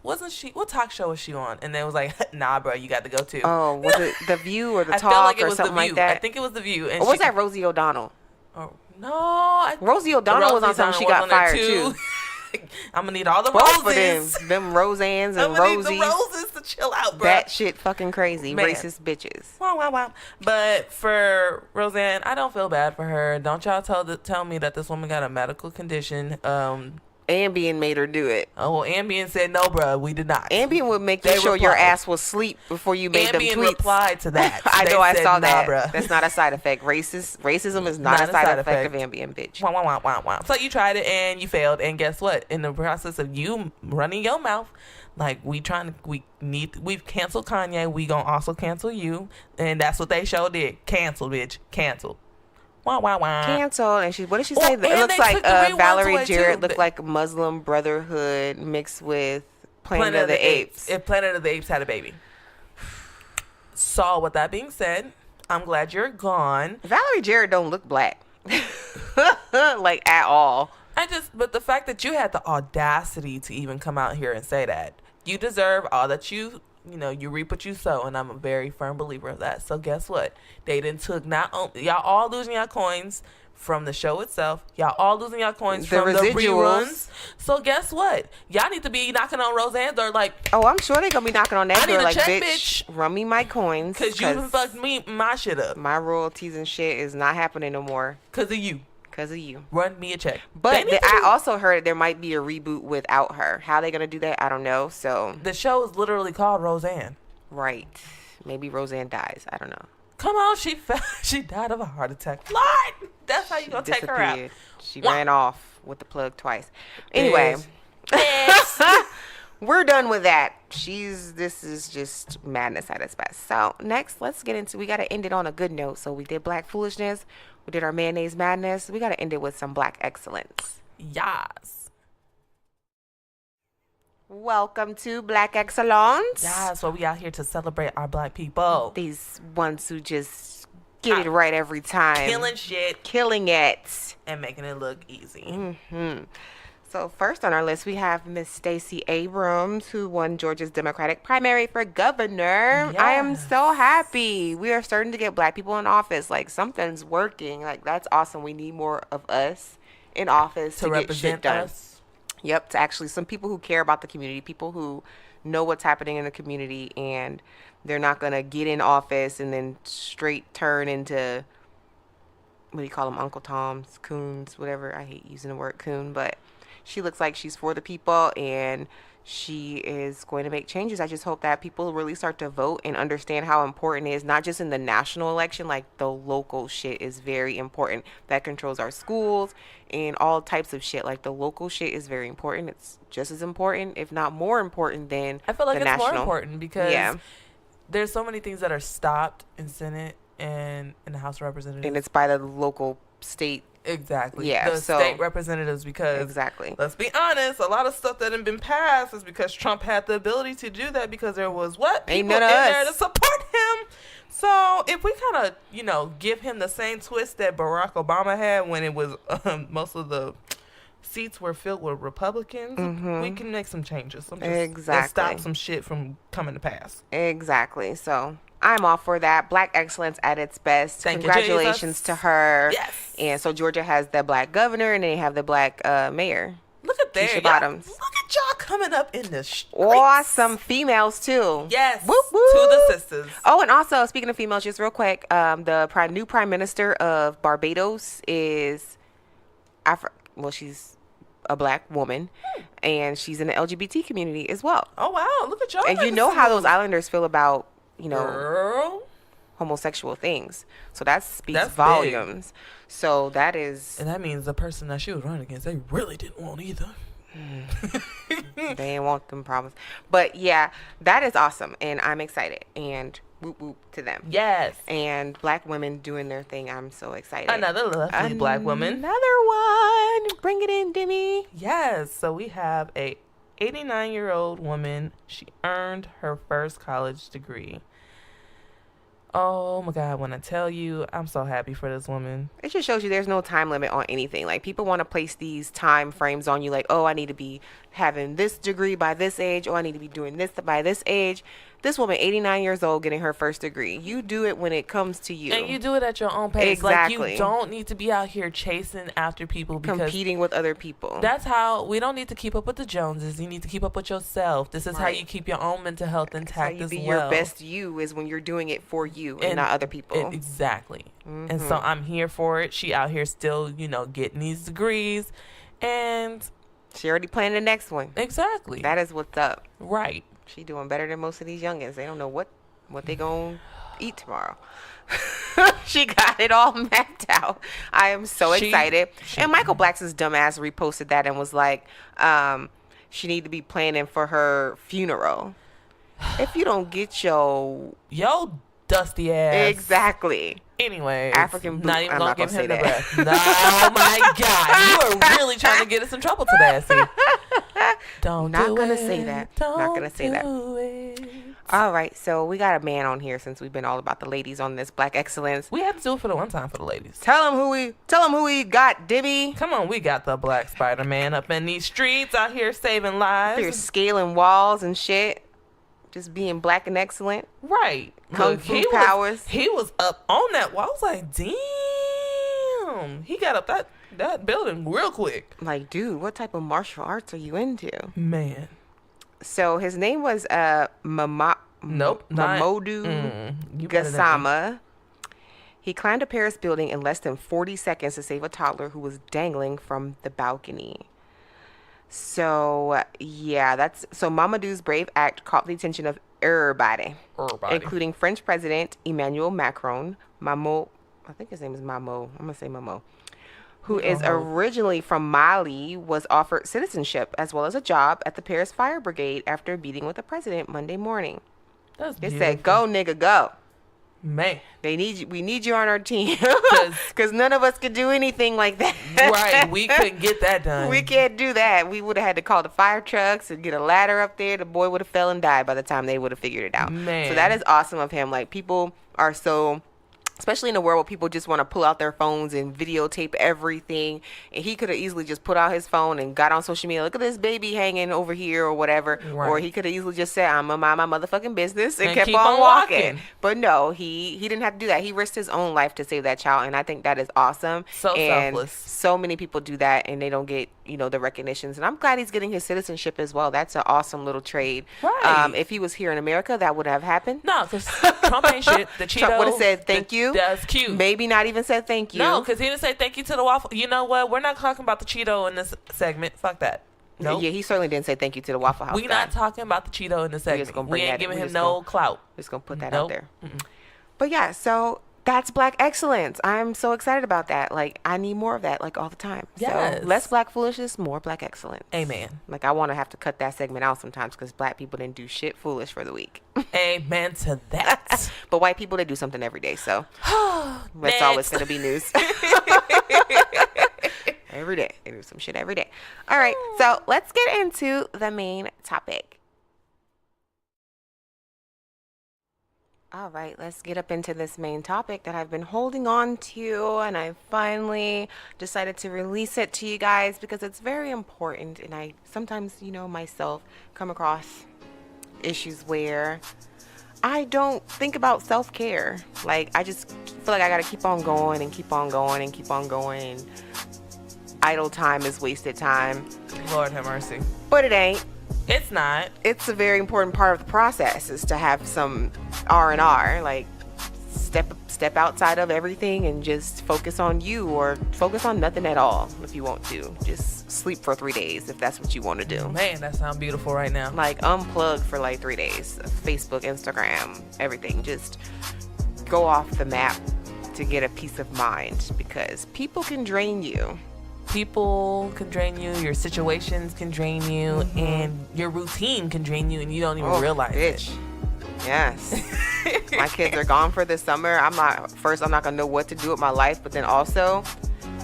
wasn't she, what talk show was she on? And then it was like, nah, bro, you got to go too. Oh, was it The View or The I Talk feel like it or was something The View. like that? I think it was The View. And or was that Rosie O'Donnell? Oh, no. Rosie O'Donnell was on something. She got fired too. I'm gonna need all the Both roses. of them Roseannes and I'm gonna Rosies. need the roses to chill out, bro. That shit fucking crazy. Man. Racist bitches. Wow. But for Roseanne, I don't feel bad for her. Don't y'all tell me that this woman got a medical condition. Ambien made her do it. Oh, well, Ambien said no, bro. We did not. Ambien would make you sure your ass was asleep before you made them tweets. Ambien replied to that. I know. I saw that. Bruh. That's not a side effect. Racism is not a side effect of Ambien, bitch. Wow. So you tried it and you failed, and guess what? In the process of you running your mouth, like we've canceled Kanye. We gonna also cancel you, and that's what they showed did. Cancel, bitch. Cancel. Wow. Canceled. And what did she say? It looks like Valerie Jarrett looked like Muslim Brotherhood mixed with Planet of the Apes. If Planet of the Apes had a baby. So with that being said, I'm glad you're gone. Valerie Jarrett don't look black. Like at all. But the fact that you had the audacity to even come out here and say that, you deserve all that you reap what you sow, and I'm a very firm believer of that. So guess what? They done took y'all all losing y'all coins from the show itself. Y'all all losing y'all coins from the reruns. So guess what? Y'all need to be knocking on Roseanne's door like, oh, I'm sure they gonna be knocking on that door like, check, bitch, run me my coins. Because you fucked my shit up. My royalties and shit is not happening no more. Because of you. Run me a check. But I also heard there might be a reboot without her. How they gonna do that? I don't know. So the show is literally called Roseanne. Right. Maybe Roseanne dies. I don't know. Come on, she died of a heart attack. Lord, that's how you gonna take her out. She ran off with the plug twice. Anyway, we're done with that. This is just madness at its best. So next, we gotta end it on a good note. So we did Black Foolishness. We did our Mayonnaise Madness. We got to end it with some Black excellence. Yes. Welcome to Black Excellence. Yeah, so we out here to celebrate our black people. These ones who just get it right every time. Killing shit. Killing it. And making it look easy. Mm-hmm. So first on our list, we have Miss Stacey Abrams, who won Georgia's Democratic primary for governor. Yes. I am so happy. We are starting to get black people in office. Like, something's working. Like, that's awesome. We need more of us in office to get shit done. Us. Yep, to actually some people who care about the community, people who know what's happening in the community, and they're not going to get in office and then straight turn into, what do you call them, Uncle Toms, coons, whatever. I hate using the word coon, but she looks like she's for the people, and she is going to make changes. I just hope that people really start to vote and understand how important it is, not just in the national election, like the local shit is very important. That controls our schools and all types of shit. Like, the local shit is very important. It's just as important, if not more important than I feel like the it's national. more important because Yeah. there's so many things that are stopped in Senate and in the House of Representatives. And it's by the local state. Exactly. Yeah, The so- state representatives, because Exactly. let's be honest, a lot of stuff that had been passed is because Trump had the ability to do that because there was Ain't people none in of there us. to support him. So if we kind of, give him the same twist that Barack Obama had when it was most of the seats were filled with Republicans, we can make some changes. Exactly. And stop some shit from coming to pass. Exactly. So I'm all for that. Black excellence at its best. Thank you, Congratulations Jesus. to her. Yes. And so Georgia has the black governor, and they have the black mayor. Look at that. Keisha Bottoms. Look at y'all coming up in the streets. Awesome females too. Yes. Whoop, whoop. To the sisters. Oh, and also speaking of females, just real quick, the new prime minister of Barbados is she's a black woman, and she's in the LGBT community as well. Oh wow! Look at y'all. And you know how those islanders feel about Girl. homosexual things. So that speaks That's volumes. So that is, And that means the person that she was running against, they really didn't want either. they ain't want them problems. But yeah, that is awesome, and I'm excited. And whoop whoop to them. Yes. And black women doing their thing. I'm so excited. Another lovely black woman. Another one. Bring it in, Demi. Yes. So we have a 89-year-old woman. She earned her first college degree. Oh my God, when I tell you, I'm so happy for this woman. It just shows you there's no time limit on anything. Like, people want to place these time frames on you, like, oh, I need to be having this degree by this age. Oh, I need to be doing this by this age. This woman, 89 years old, getting her first degree. You do it when it comes to you. And you do it at your own pace. Exactly. Like, you don't need to be out here chasing after people because competing with other people. that's how we don't need to keep up with the Joneses. You need to keep up with yourself. This is how Right. you keep your own mental health How intact you as be well. your best you is when you're doing it for you and not other people. Exactly. And so I'm here for it. She out here still, getting these degrees. And She already planned the next one. exactly. That is what's up. Right. She doing better than most of these youngins. They don't know what they gonna eat tomorrow. She got it all mapped out. I am so excited. And Michael Blacks's dumbass reposted that and was like, she need to be planning for her funeral. If you don't get your Yo, dusty ass. exactly. Anyway, African not boot- even I'm gonna not give gonna him the say breath. No, oh my God, you are really trying to get us in trouble today. See, don't Not do gonna it. say that. Don't Not gonna say that. do it. All right, so we got a man on here since we've been all about the ladies on this Black Excellence. We have to do it for the one time for the ladies. Tell him who we got, Demi. Come on, we got the Black Spiderman up in these streets out here saving You're lives. scaling walls and shit. Just being black and excellent. Right. Kung Look, Fu powers. He was up on that wall. I was like, damn. He got up that building real quick. Like, dude, what type of martial arts are you into? Man. So his name was Nope. not- Mamodu you better than me. Gassama. He climbed a Paris building in less than 40 seconds to save a toddler who was dangling from the balcony. So, yeah, so Mamadou's brave act caught the attention of everybody, including French President Emmanuel Macron, I think his name is Mamo, I'm going to say Mamo, who is originally from Mali, was offered citizenship as well as a job at the Paris Fire Brigade after meeting with the president Monday morning. That's They beautiful. said, go, nigga, go. Man. We need you on our team. Because none of us could do anything like that. Right. We couldn't get that done. We can't do that. We would have had to call the fire trucks and get a ladder up there. The boy would have fell and died by the time they would have figured it out. Man. So that is awesome of him. Like, people are so... especially in a world where people just want to pull out their phones and videotape everything. And he could have easily just put out his phone and got on social media. Look at this baby hanging over here or whatever. Right. Or he could have easily just said, I'm going to mind my motherfucking business and kept on walking. But no, he didn't have to do that. He risked his own life to save that child. And I think that is awesome. So selfless. So many people do that and they don't get, the recognitions. And I'm glad he's getting his citizenship as well. That's an awesome little trade. Right. If he was here in America, that wouldn't have happened. No, because Trump ain't shit. The Cheeto. Trump would have said thank you. That's cute. Maybe not even said thank you. No, because he didn't say thank you to the waffle. You know what? We're not talking about the Cheeto in this segment. Fuck that. No. Nope. Yeah, he certainly didn't say thank you to the Waffle House. We're not talking about the Cheeto in this segment. We ain't giving him no clout. Just going to put that out there. Mm-mm. But yeah, so that's Black excellence. I'm so excited about that. Like, I need more of that, like, all the time. Yes. So less Black foolishness, more Black excellence. Amen. Like, I want to have to cut that segment out sometimes because Black people didn't do shit foolish for the week. Amen to that. But white people, they do something every day. So that's always going to be news. Every day. They do some shit every day. All right. So let's get into the main topic. All right, let's get up into this main topic that I've been holding on to, and I finally decided to release it to you guys because it's very important. And I sometimes, myself come across issues where I don't think about self-care. Like, I just feel like I got to keep on going and keep on going and keep on going. And idle time is wasted time. Lord have mercy. But it ain't. It's not. It's a very important part of the process is to have some R&R, like step outside of everything and just focus on you, or focus on nothing at all if you want to. Just sleep for 3 days if that's what you want to do. Man, that sounds beautiful right now. Like, unplug for like 3 days. Facebook, Instagram, everything. Just go off the map to get a peace of mind, because people can drain you. People can drain you, your situations can drain you, and your routine can drain you, and you don't even realize it. Yes. My kids are gone for the summer. I'm not gonna know what to do with my life, but then also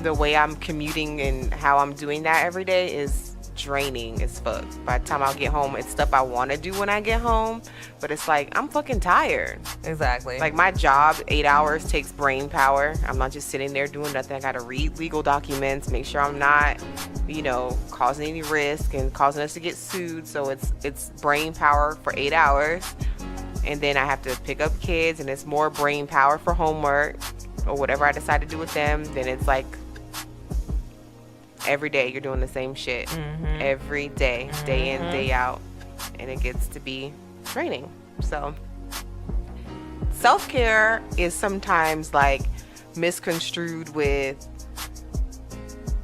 the way I'm commuting and how I'm doing that every day is draining as fuck. By the time I'll get home, it's stuff I want to do when I get home, but it's like I'm fucking tired. Exactly. Like, my job, 8 hours takes brain power. I'm not just sitting there doing nothing. I gotta read legal documents, make sure I'm not, causing any risk and causing us to get sued. So it's brain power for 8 hours, and then I have to pick up kids, and it's more brain power for homework or whatever I decide to do with them. Then it's like every day you're doing the same shit. Every day, day in, day out, and it gets to be draining. So self-care is sometimes like misconstrued with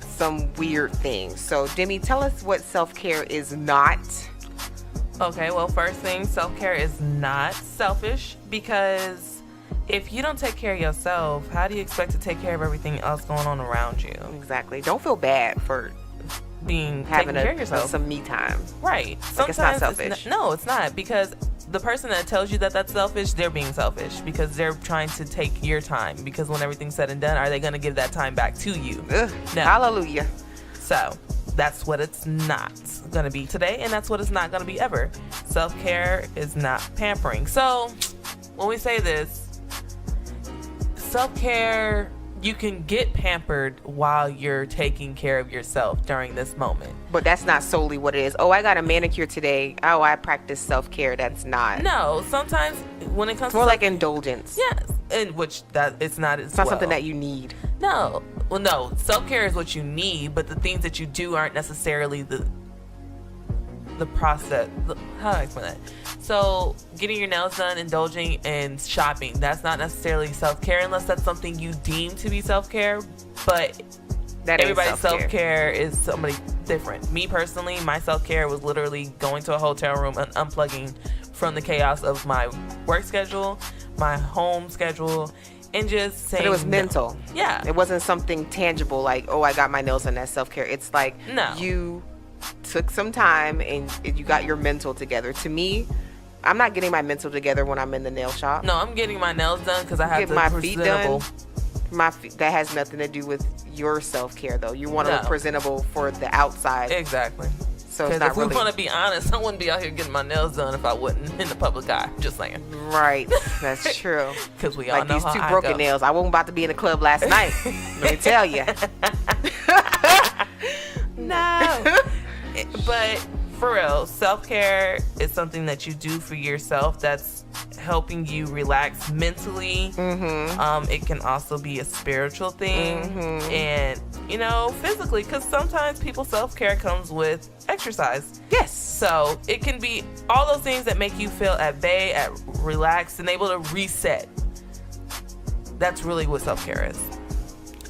some weird things. So Demi, tell us what self-care is not. Okay, well, first thing, self-care is not selfish, because if you don't take care of yourself, how do you expect to take care of everything else going on around you? Exactly. Don't feel bad for having care of yourself. Some me time. Right. Like, it's not selfish. No, it's not, because the person that tells you that that's selfish, they're being selfish because they're trying to take your time, because when everything's said and done, are they going to give that time back to you? Ugh, no. Hallelujah. So that's what it's not going to be today, and that's what it's not going to be ever. Self-care is not pampering. So when we say this, self-care, you can get pampered while you're taking care of yourself during this moment. But that's not solely what it is. Oh, I got a manicure today. Oh, I practice self-care. That's not. No, sometimes when it comes to more like indulgence. Yes, and which that it's not. It's not something that you need. No, well, no. Self-care is what you need, but the things that you do aren't necessarily the process. How do I explain that? So getting your nails done, indulging, and shopping, that's not necessarily self-care unless that's something you deem to be self-care. But that everybody's self-care is somebody different. Me personally, my self-care was literally going to a hotel room and unplugging from the chaos of my work schedule, my home schedule, and just saying. But it was mental. Yeah. It wasn't something tangible like, oh, I got my nails done, that's self-care. It's like, no, you took some time and you got your mental together. To me, I'm not getting my mental together when I'm in the nail shop. No, I'm getting my nails done because I have Get to my be feet presentable. done. My feet, that has nothing to do with your self-care, though. You want to No. look presentable for the outside. Exactly. So it's Because not if we really want to be honest, I wouldn't be out here getting my nails done if I wouldn't in the public eye. Just saying. right. That's true. Because we all Like know these how two I broken go. nails. I wasn't about to be in the club last night. Let me tell you. No. But for real, self-care is something that you do for yourself that's helping you relax mentally. It can also be a spiritual thing and, you know, physically, because sometimes people's self-care comes with exercise. Yes. So it can be all those things that make you feel at bay, at relaxed, and able to reset. That's really what self-care is.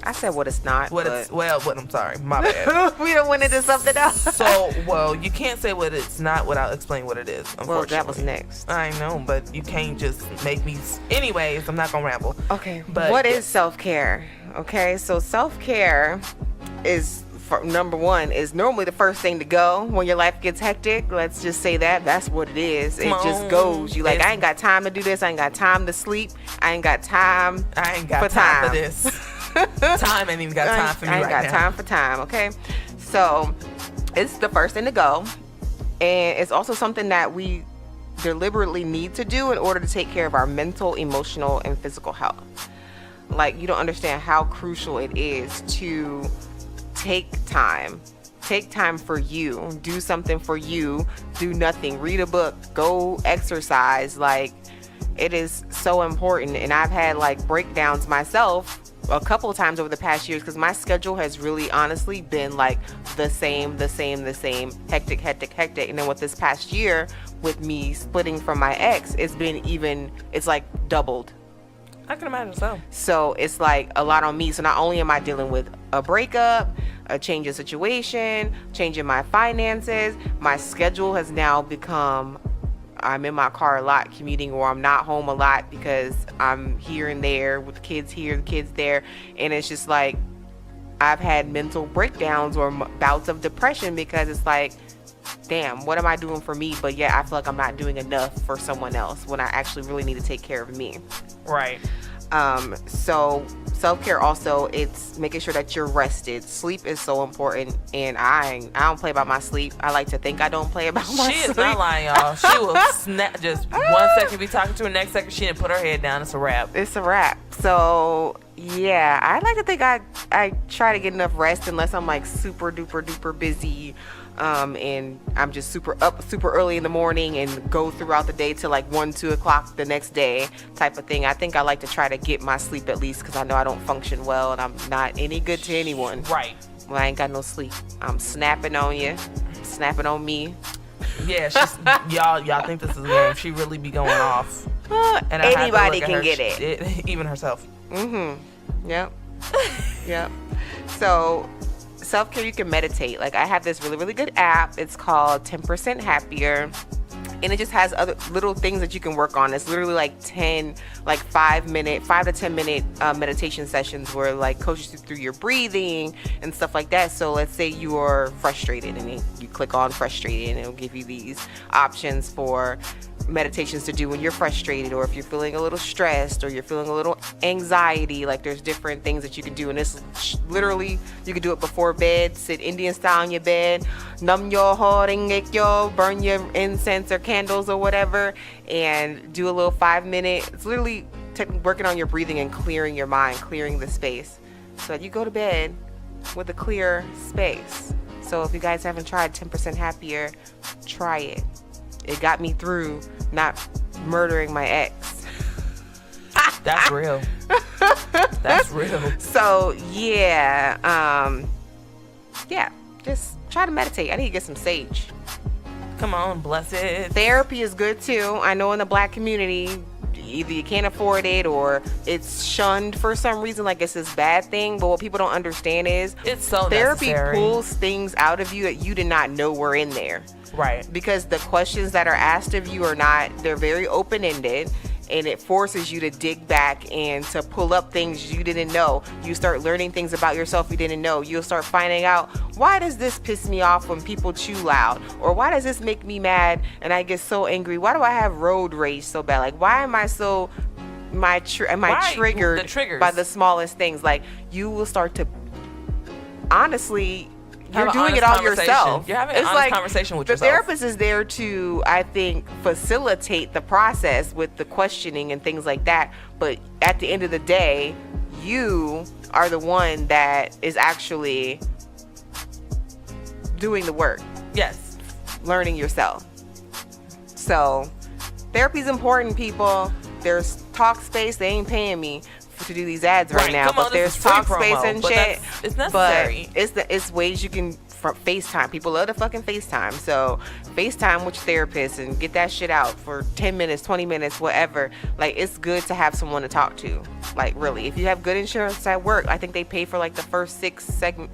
I said what it's not. I'm sorry, my bad. We don't went into something else. So, well, you can't say what it's not without explaining what it is, unfortunately. Well, that was next. I know, but you can't just make me... Anyways, I'm not going to ramble. Okay, But what yeah. is self-care? Okay, so self-care is, number one, is normally the first thing to go when your life gets hectic. Let's just say that's what it is. It Come just on. goes. You like, It's- I ain't got time to do this. I ain't got time to sleep. I ain't got time I ain't got for time for this. Time ain't even got time for me I ain't right got now. time for time, okay? So it's the first thing to go. And it's also something that we deliberately need to do in order to take care of our mental, emotional, and physical health. Like, you don't understand how crucial it is to take time for you, do something for you, do nothing, read a book, go exercise. Like, it is so important. And I've had like breakdowns myself a couple of times over the past years because my schedule has really honestly been like the same, hectic. And then with this past year, with me splitting from my ex, it's like doubled. I can imagine so. So it's like a lot on me. So not only am I dealing with a breakup, a change in situation, change in my finances, my schedule has now become, I'm in my car a lot commuting, or I'm not home a lot because I'm here and there with the kids here, the kids there. And it's just like, I've had mental breakdowns or bouts of depression because it's like, damn, what am I doing for me? But yeah, I feel like I'm not doing enough for someone else when I actually really need to take care of me. Right. So self-care also, it's making sure that you're rested. Sleep is so important, and I don't play about my sleep. I like to think I don't play about my sleep. She is not lying, y'all. She will snap just 1 second be talking to her, next second she didn't put her head down. It's a wrap. It's a wrap. So yeah, I like to think I try to get enough rest unless I'm like super duper busy. And I'm just super early in the morning and go throughout the day till like 1-2 o'clock the next day type of thing. I think I like to try to get my sleep at least because I know I don't function well and I'm not any good to anyone. Right. Well, I ain't got no sleep. I'm snapping on you, snapping on me. Yeah, she's y'all think this is a game. She really be going off. And I have to Anybody look at can her, get it. even herself. Yep. Yep. So self-care, you can meditate. Like, I have this really good app. It's called 10% Happier, and it just has other little things that you can work on. It's literally like 5 to 10 minute meditation sessions where like coaches you through your breathing and stuff like that. So let's say you are frustrated and you click on frustrated and it'll give you these options for meditations to do when you're frustrated, or if you're feeling a little stressed or you're feeling a little anxiety. Like, there's different things that you can do, and this literally, you can do it before bed. Sit Indian style in your bed, numb your heart and burn your incense or candles or whatever, and do a little 5 minute. It's literally working on your breathing and clearing your mind, clearing the space so that you go to bed with a clear space. So if you guys haven't tried 10% Happier, try it. It got me through not murdering my ex. That's real. That's real. So yeah, just try to meditate. I need to get some sage. Come on, blessed. Therapy is good too. I know in the Black community, either you can't afford it or it's shunned for some reason, like it's this bad thing. But what people don't understand is It's so therapy necessary. pulls things out of you that you did not know were in there. Right. Because the questions that are asked of you they're very open-ended, and it forces you to dig back and to pull up things you didn't know. You start learning things about yourself you didn't know. You'll start finding out, why does this piss me off when people chew loud? Or why does this make me mad and I get so angry? Why do I have road rage so bad? Like, why am I so triggered by the smallest things? Like, you will start to, honestly, you're doing it all yourself. You're having an honest conversation with yourself. The therapist is there to, I think, facilitate the process with the questioning and things like that. But at the end of the day, you are the one that is actually doing the work. Yes. Learning yourself. So, therapy's important, people. There's talk space. They ain't paying me to do these ads right now, but there's talk space and shit. It's necessary. But it's ways you can FaceTime. People love to fucking FaceTime. So FaceTime with your therapist and get that shit out for 10 minutes, 20 minutes, whatever. Like, it's good to have someone to talk to. Like, really, if you have good insurance at work, I think they pay for like the first 6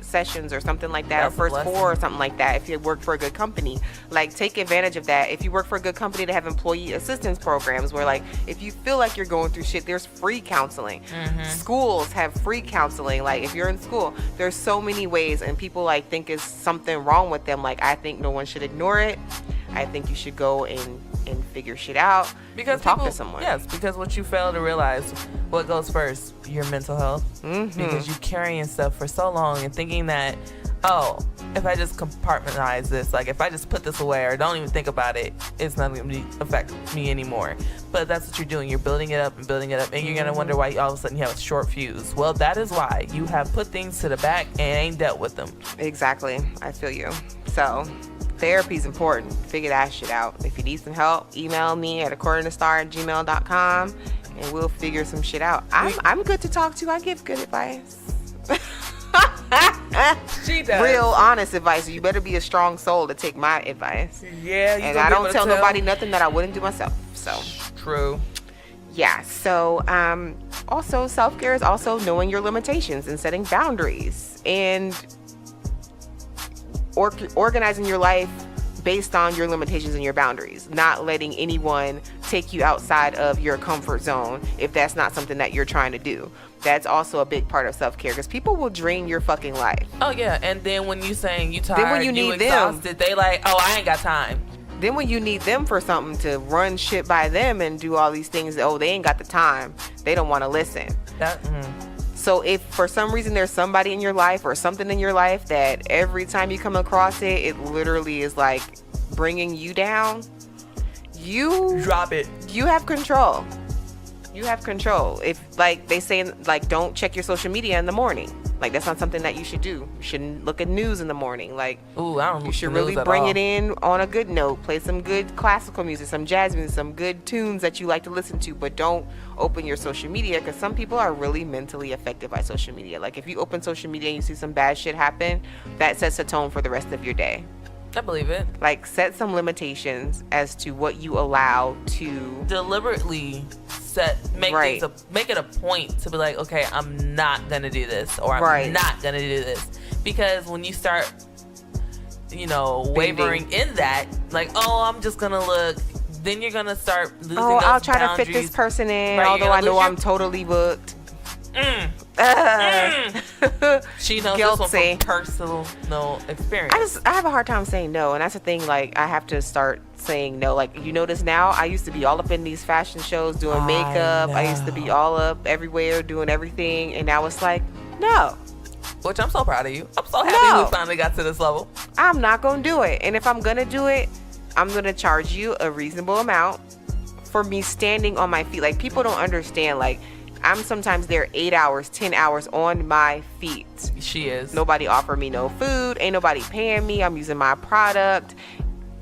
sessions or something like that, or first 4 or something like that. If you work for a good company, like, take advantage of that. If you work for a good company, they have employee assistance programs where, like, if you feel like you're going through shit, there's free counseling. Mm-hmm. Schools have free counseling. Like, if you're in school, there's so many ways, and people like think it's something wrong with them. Like, I think no one should ignore it. I think you should go and figure shit out, because talk to someone. Yes, because what you fail to realize, what goes first? Your mental health. Mm-hmm. Because you carrying stuff for so long and thinking that, oh, if I just compartmentalize this, like if I just put this away or don't even think about it, it's not going to affect me anymore. But that's what you're doing. You're building it up and building it up, and you're going to wonder why all of a sudden you have a short fuse. Well, that is why you have put things to the back and ain't dealt with them. Exactly. I feel you. So, therapy's important. Figure that shit out. If you need some help, email me at accordingtostar@gmail.com and we'll figure some shit out. I'm good to talk to. I give good advice. She does. Real honest advice. You better be a strong soul to take my advice. Yeah, and I don't tell nobody nothing that I wouldn't do myself. So true. Yeah. So also, self-care is also knowing your limitations and setting boundaries and organizing your life based on your limitations and your boundaries, not letting anyone take you outside of your comfort zone if that's not something that you're trying to do. That's also a big part of self-care, because people will drain your fucking life. Oh yeah, and then when you saying you tired, then when you need exhausted, they like, oh, I ain't got time. Then when you need them for something to run shit by them and do all these things, oh, they ain't got the time. They don't want to listen. So if for some reason there's somebody in your life or something in your life that every time you come across it, it literally is like bringing you down, you drop it. You have control. You have control. If, like, they say, like, don't check your social media in the morning. Like, that's not something that you should do. You shouldn't look at news in the morning. Like, ooh, I don't. You should really bring it in on a good note. Play some good classical music, some jazz music, some good tunes that you like to listen to. But don't open your social media, because some people are really mentally affected by social media. Like, if you open social media and you see some bad shit happen, that sets a tone for the rest of your day. I believe it. Like, set some limitations as to what you allow to deliberately make it a point to be like, okay, I'm not gonna do this, or I'm not gonna do this, because when you start, wavering in that, like, oh, I'm just gonna look, then you're gonna start losing those I'll try boundaries. to fit this person in, although I know I'm totally booked. She knows this one from personal experience. I have a hard time saying no, and that's the thing. Like, I have to start saying no. Like, you notice now, I used to be all up in these fashion shows doing makeup. I used to be all up everywhere doing everything, and now it's like, no. Which I'm so proud of you. I'm so happy we finally got to this level. I'm not gonna do it, and if I'm gonna do it, I'm gonna charge you a reasonable amount for me standing on my feet. Like, people don't understand. Like, I'm sometimes there 8 hours, 10 hours on my feet. She is. Nobody offered me no food. Ain't nobody paying me. I'm using my product.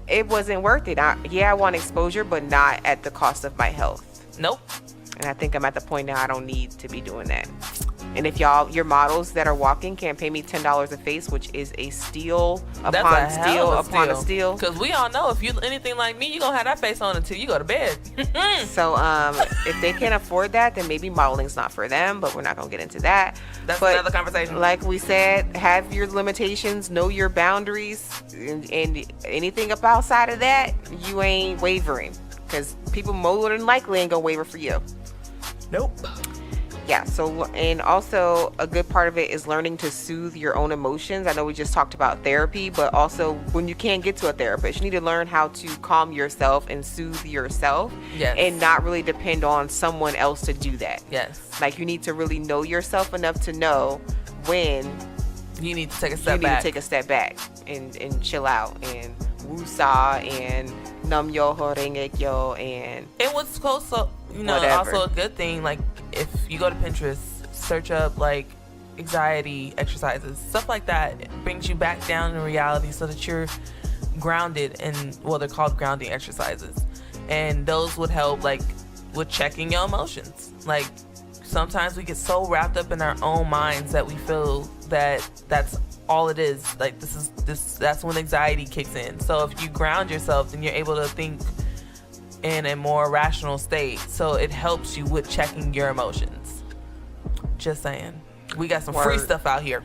It wasn't worth it. I want exposure, but not at the cost of my health. Nope. And I think I'm at the point now I don't need to be doing that. And if your models that are walking can't pay me $10 a face, which is a steal upon a steal. Because we all know, if you anything like me, you're going to have that face on until you go to bed. So if they can't afford that, then maybe modeling's not for them, but we're not going to get into that. That's another conversation. Like we said, have your limitations, know your boundaries, and anything up outside of that, you ain't wavering. because people more than likely ain't gonna waver for you. Nope. Yeah, so, and also a good part of it is learning to soothe your own emotions. I know we just talked about therapy, but also when you can't get to a therapist, you need to learn how to calm yourself and soothe yourself. Yes. And not really depend on someone else to do that. Yes. Like, you need to really know yourself enough to know when you need to take a step you need back. to take a step back and chill out and woosah and nam yo horengekyo and what's close, so whatever. Also a good thing, like if you go to Pinterest, search up like anxiety exercises, stuff like that. It brings you back down in reality so that you're grounded, and well, they're called grounding exercises, and those would help like with checking your emotions. Like sometimes we get so wrapped up in our own minds that we feel that that's all it is. Like that's when anxiety kicks in. So if you ground yourself, then you're able to think in a more rational state. So it helps you with checking your emotions. Just saying. We got some free stuff out here.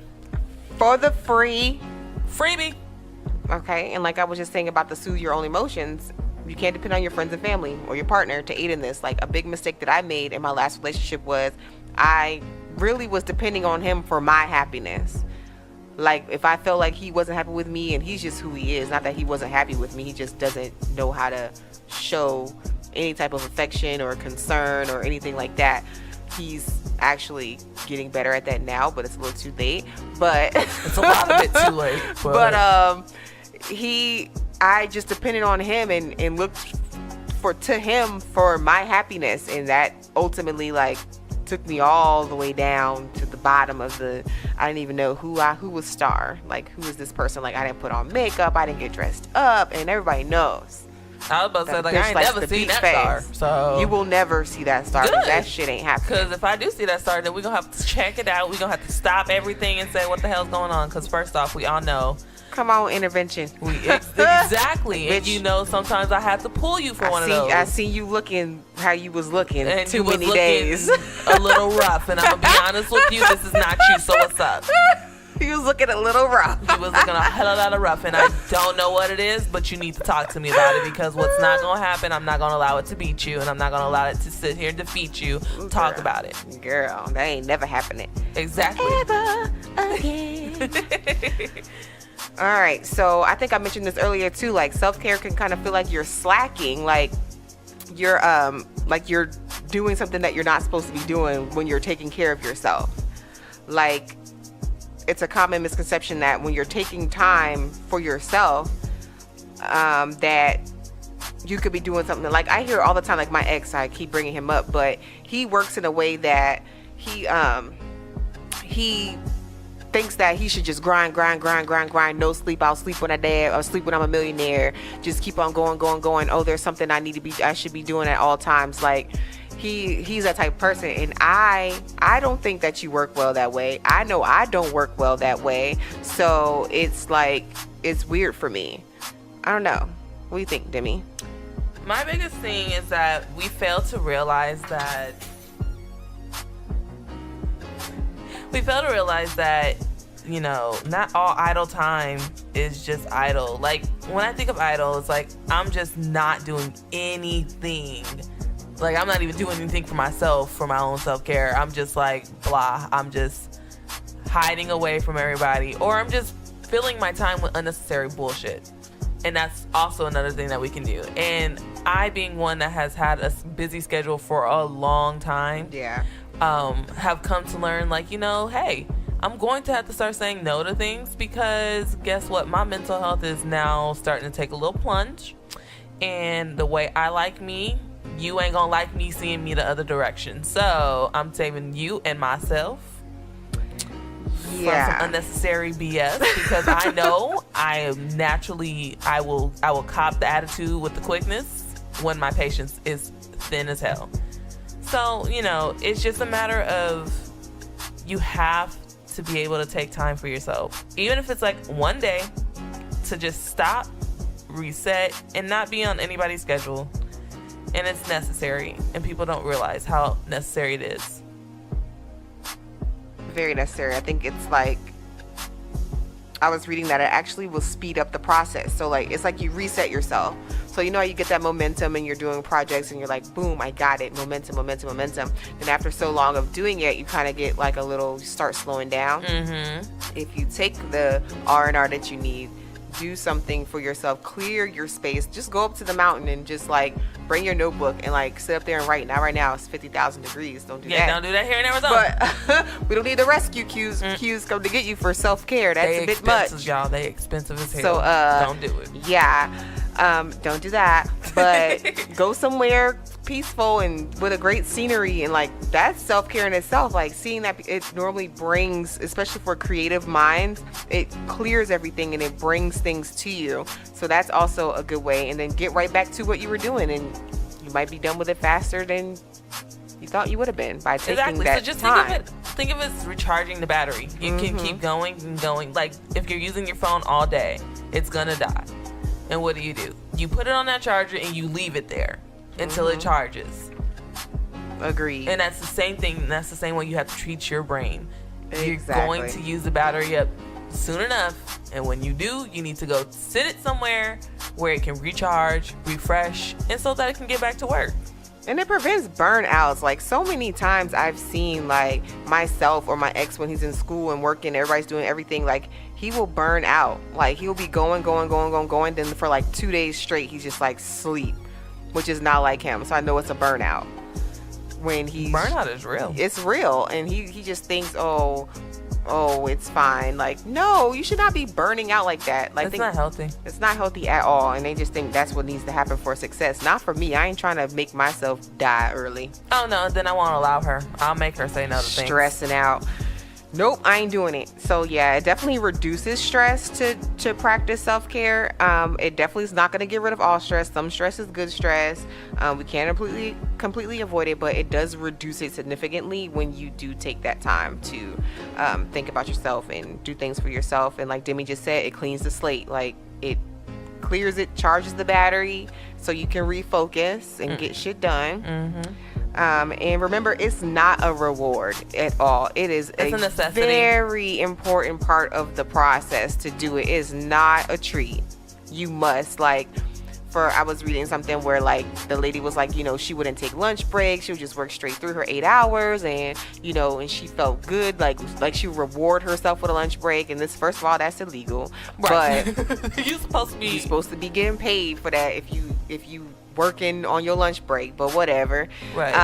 For the free. Freebie. Okay, and like I was just saying about the soothe your own emotions, you can't depend on your friends and family or your partner to aid in this. Like a big mistake that I made in my last relationship was I really was depending on him for my happiness. Like if I felt like he wasn't happy with me, and he's just who he is, not that he wasn't happy with me, he just doesn't know how to show any type of affection or concern or anything like that. He's actually getting better at that now, but it's a little too late. But it's a lot of it too late. But I just depended on him and looked to him for my happiness, and that ultimately like took me all the way down to the bottom of I didn't even know who was Star. Like, who is this person? Like, I didn't put on makeup, I didn't get dressed up, and everybody knows. I was about to say, like, I ain't never seen that Star. So you will never see that Star, because that shit ain't happening. Because if I do see that Star, then we're going to have to check it out. We're going to have to stop everything and say, what the hell's going on? Because first off, we all know. Come on, intervention. Exactly. And sometimes I have to pull you for one of those. I see you looking how you was looking and too many days. A little rough. And I'm going to be honest with you, this is not you, so what's up? He was looking a little rough. He was looking a hell of a lot of rough, and I don't know what it is, but you need to talk to me about it, because what's not going to happen, I'm not going to allow it to beat you, and I'm not going to allow it to sit here and defeat you. Talk about it. Girl, that ain't never happening. Exactly. Ever again. All right, so I think I mentioned this earlier too. Like, self-care can kind of feel like you're slacking, like you're doing something that you're not supposed to be doing when you're taking care of yourself. Like, it's a common misconception that when you're taking time for yourself, that you could be doing something. Like, I hear all the time, like my ex, I keep bringing him up, but he works in a way that he thinks that he should just grind, no sleep. I'll sleep when I'll sleep when I'm a millionaire. Just keep on going. Oh, there's something I should be doing at all times. Like, he's that type of person, and I don't think that you work well that way. I know I don't work well that way. So it's like, it's weird for me. I don't know. What do you think, Demi? My biggest thing is that we fail to realize that not all idle time is just idle. Like, when I think of idle, it's like I'm just not doing anything. Like, I'm not even doing anything for myself, for my own self-care. I'm just like, blah. I'm just hiding away from everybody. Or I'm just filling my time with unnecessary bullshit. And that's also another thing that we can do. And I, being one that has had a busy schedule for a long time, have come to learn, like, hey, I'm going to have to start saying no to things, because guess what? My mental health is now starting to take a little plunge. And the way I like me, you ain't gonna like me seeing me the other direction. So I'm saving you and myself from some unnecessary BS, because I know I will cop the attitude with the quickness when my patience is thin as hell. So, it's just a matter of, you have to be able to take time for yourself. Even if it's like one day, to just stop, reset, and not be on anybody's schedule. And it's necessary, and people don't realize how necessary it is. Very necessary. I think it's like, I was reading that it actually will speed up the process. So like it's like you reset yourself. So you know how you get that momentum and you're doing projects and you're like, boom, I got it. Momentum. And after so long of doing it, you kind of get like a little, start slowing down. If you take the R&R that you need, do something for yourself, clear your space, just go up to the mountain and just like bring your notebook and like sit up there and write. Now right now it's 50,000 degrees. Don't do that. Yeah, don't do that here in Arizona. But we don't need the rescue cues come to get you for self-care. That's a bit much. Y'all, they expensive as hell. So don't do it. Yeah. Don't do that. But go somewhere peaceful and with a great scenery, and like that's self-care in itself. Like seeing that, it normally brings, especially for creative minds, it clears everything and it brings things to you. So that's also a good way. And then get right back to what you were doing, and you might be done with it faster than you thought you would have been by taking that so just time. Think of it as recharging the battery. You can keep going and going. Like if you're using your phone all day, it's gonna die. And what do? You put it on that charger and you leave it there until it charges. Agreed. And that's the same thing. That's the same way you have to treat your brain. Exactly. You're going to use the battery up soon enough, and when you do, you need to go sit it somewhere where it can recharge, refresh, and so that it can get back to work. And it prevents burnouts. Like so many times I've seen like myself or my ex when he's in school and working, everybody's doing everything, like he will burn out. Like he'll be going. Then for like 2 days straight, he's just like sleep, which is not like him. So I know it's a burnout. When burnout is real. It's real. And he just thinks, oh, it's fine. Like, no, you should not be burning out like that. Like, it's not healthy. It's not healthy at all. And they just think that's what needs to happen for success. Not for me. I ain't trying to make myself die early. Oh, no. Then I won't allow her. I'll make her say no to things. Stressing out. Nope, I ain't doing it. So yeah, it definitely reduces stress to practice self-care. It definitely is not going to get rid of all stress. Some stress is good stress. We can't completely avoid it, but it does reduce it significantly when you do take that time to think about yourself and do things for yourself. And like Demi just said, it cleans the slate. Like it clears it, charges the battery so you can refocus and get shit done. And remember, it's not a reward at all. It's a necessity. Very important part of the process to do it. Is not a treat. You must, like, I was reading something where like the lady was like, she wouldn't take lunch breaks. She would just work straight through her 8 hours, and and she felt good, like she would reward herself with a lunch break. And this, first of all, that's illegal. Right. But you're supposed to be getting paid for that if you working on your lunch break, but whatever. Right.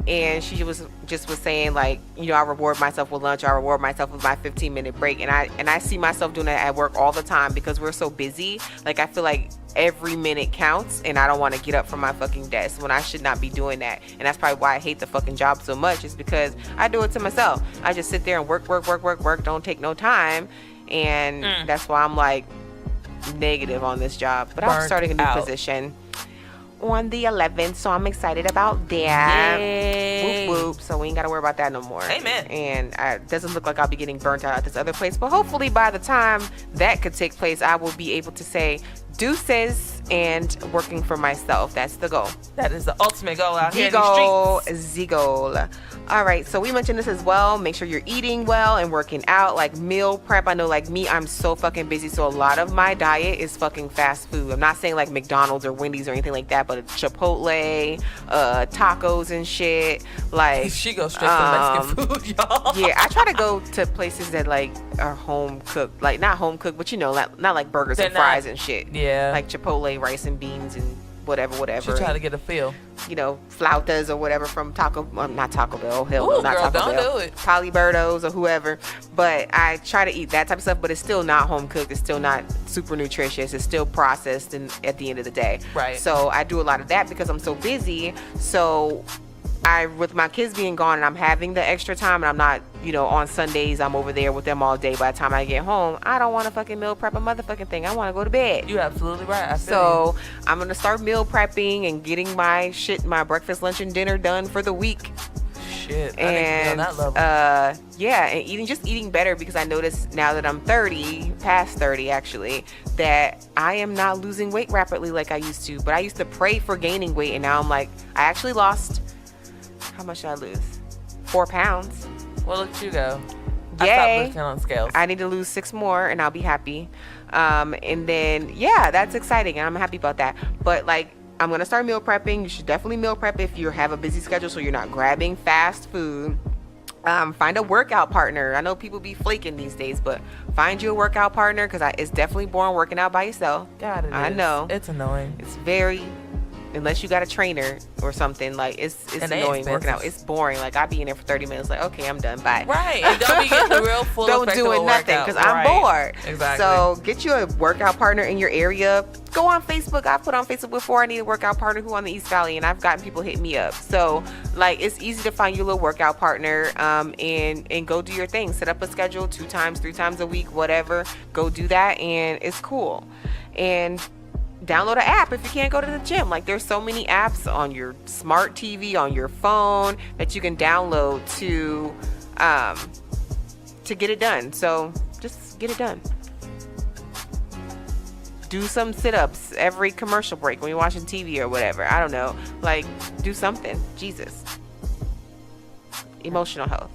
And she was saying like, I reward myself with lunch, I reward myself with my 15-minute break, and I see myself doing that at work all the time because we're so busy. Like I feel like every minute counts, and I don't want to get up from my fucking desk when I should not be doing that. And that's probably why I hate the fucking job so much, is because I do it to myself. I just sit there and work, don't take no time, and that's why I'm like negative on this job. But I'm starting a new position on the 11th, so I'm excited about that. Yay. Whoop whoop. So we ain't gotta worry about that no more. Amen. And it doesn't look like I'll be getting burnt out at this other place, but hopefully by the time that could take place, I will be able to say deuces and working for myself. That's the goal. That is the ultimate goal out here in the streets. The goal. All right, so we mentioned this as well. Make sure you're eating well and working out, like meal prep. I know, like me, I'm so fucking busy, so a lot of my diet is fucking fast food. I'm not saying like McDonald's or Wendy's or anything like that, but Chipotle, tacos and shit. Like she goes straight to Mexican food, y'all. Yeah, I try to go to places that like are home cooked, like not home cooked, but not like burgers and fries and shit. Yeah, like Chipotle, rice and beans and whatever. She try to get a feel. Flautas or whatever from not Taco Bell. Hell no, not girl, Taco don't Bell. do it. Polibertos or whoever. But I try to eat that type of stuff, but it's still not home cooked. It's still not super nutritious. It's still processed at the end of the day. Right. So I do a lot of that because I'm so busy. So with my kids being gone and I'm having the extra time and I'm not, on Sundays I'm over there with them all day. By the time I get home, I don't want to fucking meal prep a motherfucking thing. I want to go to bed. You're absolutely right. So I'm going to start meal prepping and getting my breakfast, lunch, and dinner done for the week. Shit. And I on that level. Yeah, and eating better, because I noticed now that I'm past 30 actually, that I am not losing weight rapidly like I used to. But I used to pray for gaining weight, and now I'm like, I actually lost, how much did I lose? 4 pounds. Well, look at you go. I Yay. stopped looking on scales. I need to lose 6 more and I'll be happy. And then, yeah, that's exciting. I'm happy about that. But like, I'm going to start meal prepping. You should definitely meal prep if you have a busy schedule so you're not grabbing fast food. Find a workout partner. I know people be flaking these days, but find you a workout partner because it's definitely boring working out by yourself. God, I know. It's annoying. It's very, unless you got a trainer or something, like it's annoying working out. It's boring. Like I be in there for 30 minutes, like, okay, I'm done. Bye. Right. And don't be getting the real full don't effect do of it a nothing workout. because I'm bored. Exactly. So get you a workout partner in your area. Go on Facebook. I've put on Facebook before I need a workout partner who on the East Valley, and I've gotten people hit me up. So like it's easy to find your little workout partner and go do your thing. Set up a schedule 2 times, 3 times a week, whatever. Go do that, and it's cool. And download an app if you can't go to the gym. Like there's so many apps on your smart TV, on your phone that you can download to get it done. So just get it done. Do some sit-ups every commercial break when you're watching TV or whatever. I don't know. Like do something. Jesus. Emotional health.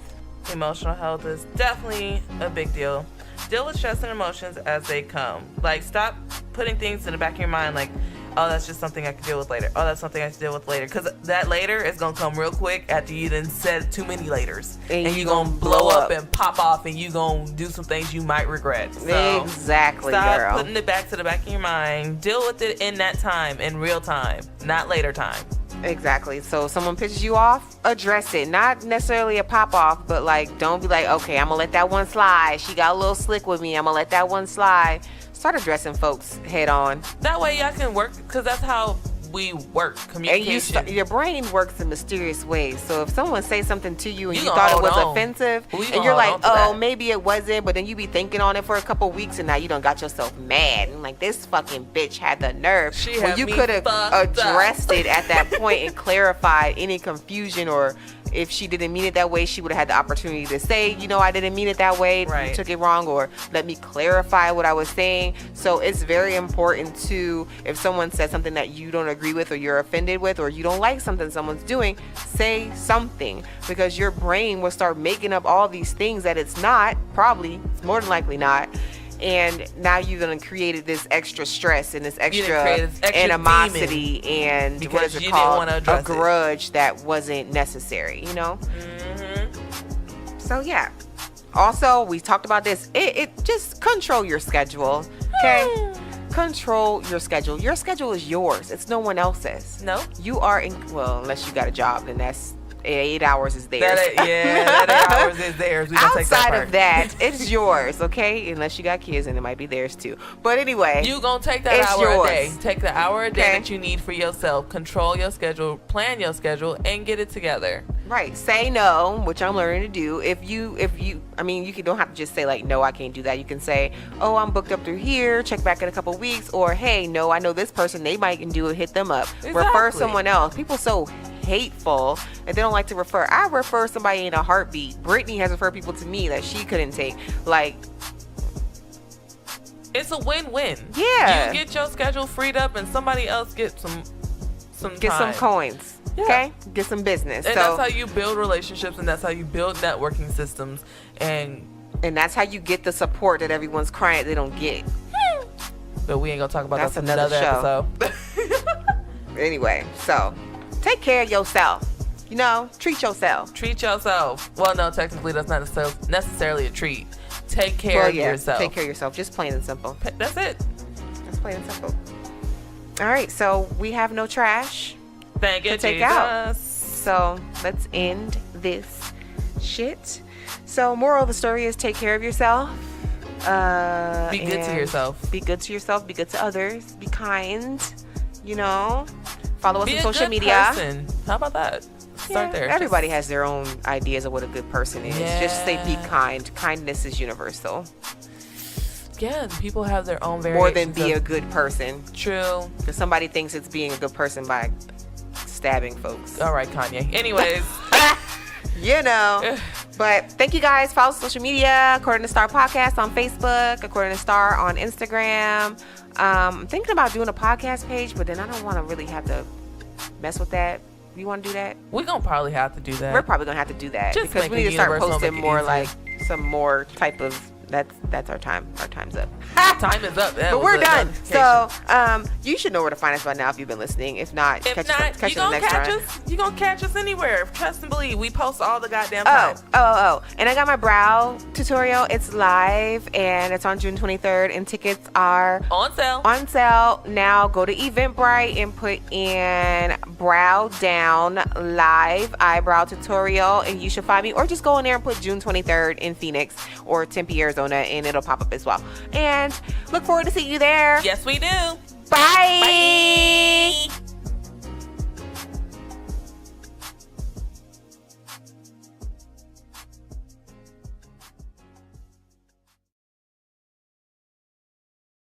Emotional health is definitely a big deal. Deal with stress and emotions as they come. Like, stop putting things in the back of your mind like, oh, that's just something I can deal with later. Oh, that's something I can deal with later. Because that later is going to come real quick after you then said too many laters. And you're going to blow up and pop off, and you're going to do some things you might regret. So exactly, stop girl. putting it back to the back of your mind. Deal with it in that time, in real time, not later time. Exactly. So if someone pisses you off, address it. Not necessarily a pop off, but like don't be like, okay, I'm gonna let that one slide. She got a little slick with me. I'm gonna let that one slide. Start addressing folks head on. That way y'all can work, because that's how we work. Communication. And your brain works in mysterious ways. So if someone says something to you and you gonna thought it hold was on. offensive, We and gonna you're hold like, on to oh, that. maybe it wasn't, but then you be thinking on it for a couple weeks, and now you done got yourself mad. And like, this fucking bitch had the nerve. She Well, had you me could have fucked addressed up. it at that point and clarified any confusion, or if she didn't mean it that way, she would have had the opportunity to say, you know, I didn't mean it that way. Right. You took it wrong, or let me clarify what I was saying. So it's very important to, if someone says something that you don't agree with or you're offended with, or you don't like something someone's doing, say something, because your brain will start making up all these things that it's not, probably, it's more than likely not. And now you're gonna created this extra stress and this extra animosity and what is it called? A grudge that wasn't necessary, you know? Mm-hmm. So yeah. Also, we talked about this. It just control your schedule. Okay? Control your schedule. Your schedule is yours. It's no one else's. No. You are well, unless you got a job, then that's 8 hours is theirs. That 8 hours is theirs. We don't take that Outside part. of that, it's yours, okay? Unless you got kids, and it might be theirs too. But anyway, You gonna take that it's hour yours. a day. Take the hour a day Okay. that you need for yourself. Control your schedule. Plan your schedule and get it together. right. Say no, which I'm learning to do. If you, I mean, don't have to just say like, no, I can't do that. You can say, oh, I'm booked up through here. Check back in a couple weeks. Or, hey, no, I know this person. They might can do it. Hit them up. Refer Exactly. someone else. People so hateful and they don't like to refer. I refer somebody in a heartbeat. Brittany has referred people to me that she couldn't take. Like, It's a win-win. Yeah. You get your schedule freed up, and somebody else gets some get some time. coins. Yeah. Okay, get some business. And so that's how you build relationships, and that's how you build networking systems. And that's how you get the support that everyone's crying they don't get. but we ain't gonna talk about That's that in another another show. episode. Anyway, so take care of yourself. You know, treat yourself. Treat yourself. Well, no, technically that's not necessarily a treat. Take care of yourself. Take care of yourself. Just plain and simple. That's it. Just plain and simple. All right, so we have no trash Thank you, to take Jesus. out. So let's end this shit. So moral of the story is take care of yourself. Be good to and yourself. Be good to yourself. Be good to others. Be kind. You know, follow us Be on a social good media. person. How about that? Start there. Everybody has their own ideas of what a good person is. Just say be Yeah. kind. Kindness is universal. Yeah, people have their own variations. More than be a of- good person. True. Because somebody thinks it's being a good person by stabbing folks. All right, Kanye. Anyways. You know. But thank you guys. Follow social media. According to Star Podcast on Facebook. According to Star on Instagram. I'm thinking about doing a podcast page, but then I don't want to really have to mess with that. You want to do that? We're going to probably have to do that. We're probably going to have to do that. Just because make we it need to start universal, posting make it more easier. like some more type of that's our time. Our time's up. Time is up. But we're done. So you should know where to find us by now if you've been listening. If not, catch us on the next run. You're going to catch us anywhere. Trust and believe. We post all the goddamn time. Oh. And I got my brow tutorial. It's live and it's on June 23rd and tickets are on sale. Now go to Eventbrite and put in brow down live eyebrow tutorial and you should find me, or just go in there and put June 23rd in Phoenix or Tempe, Arizona, and it'll pop up as well. And look forward to seeing you there. Yes, we do. Bye.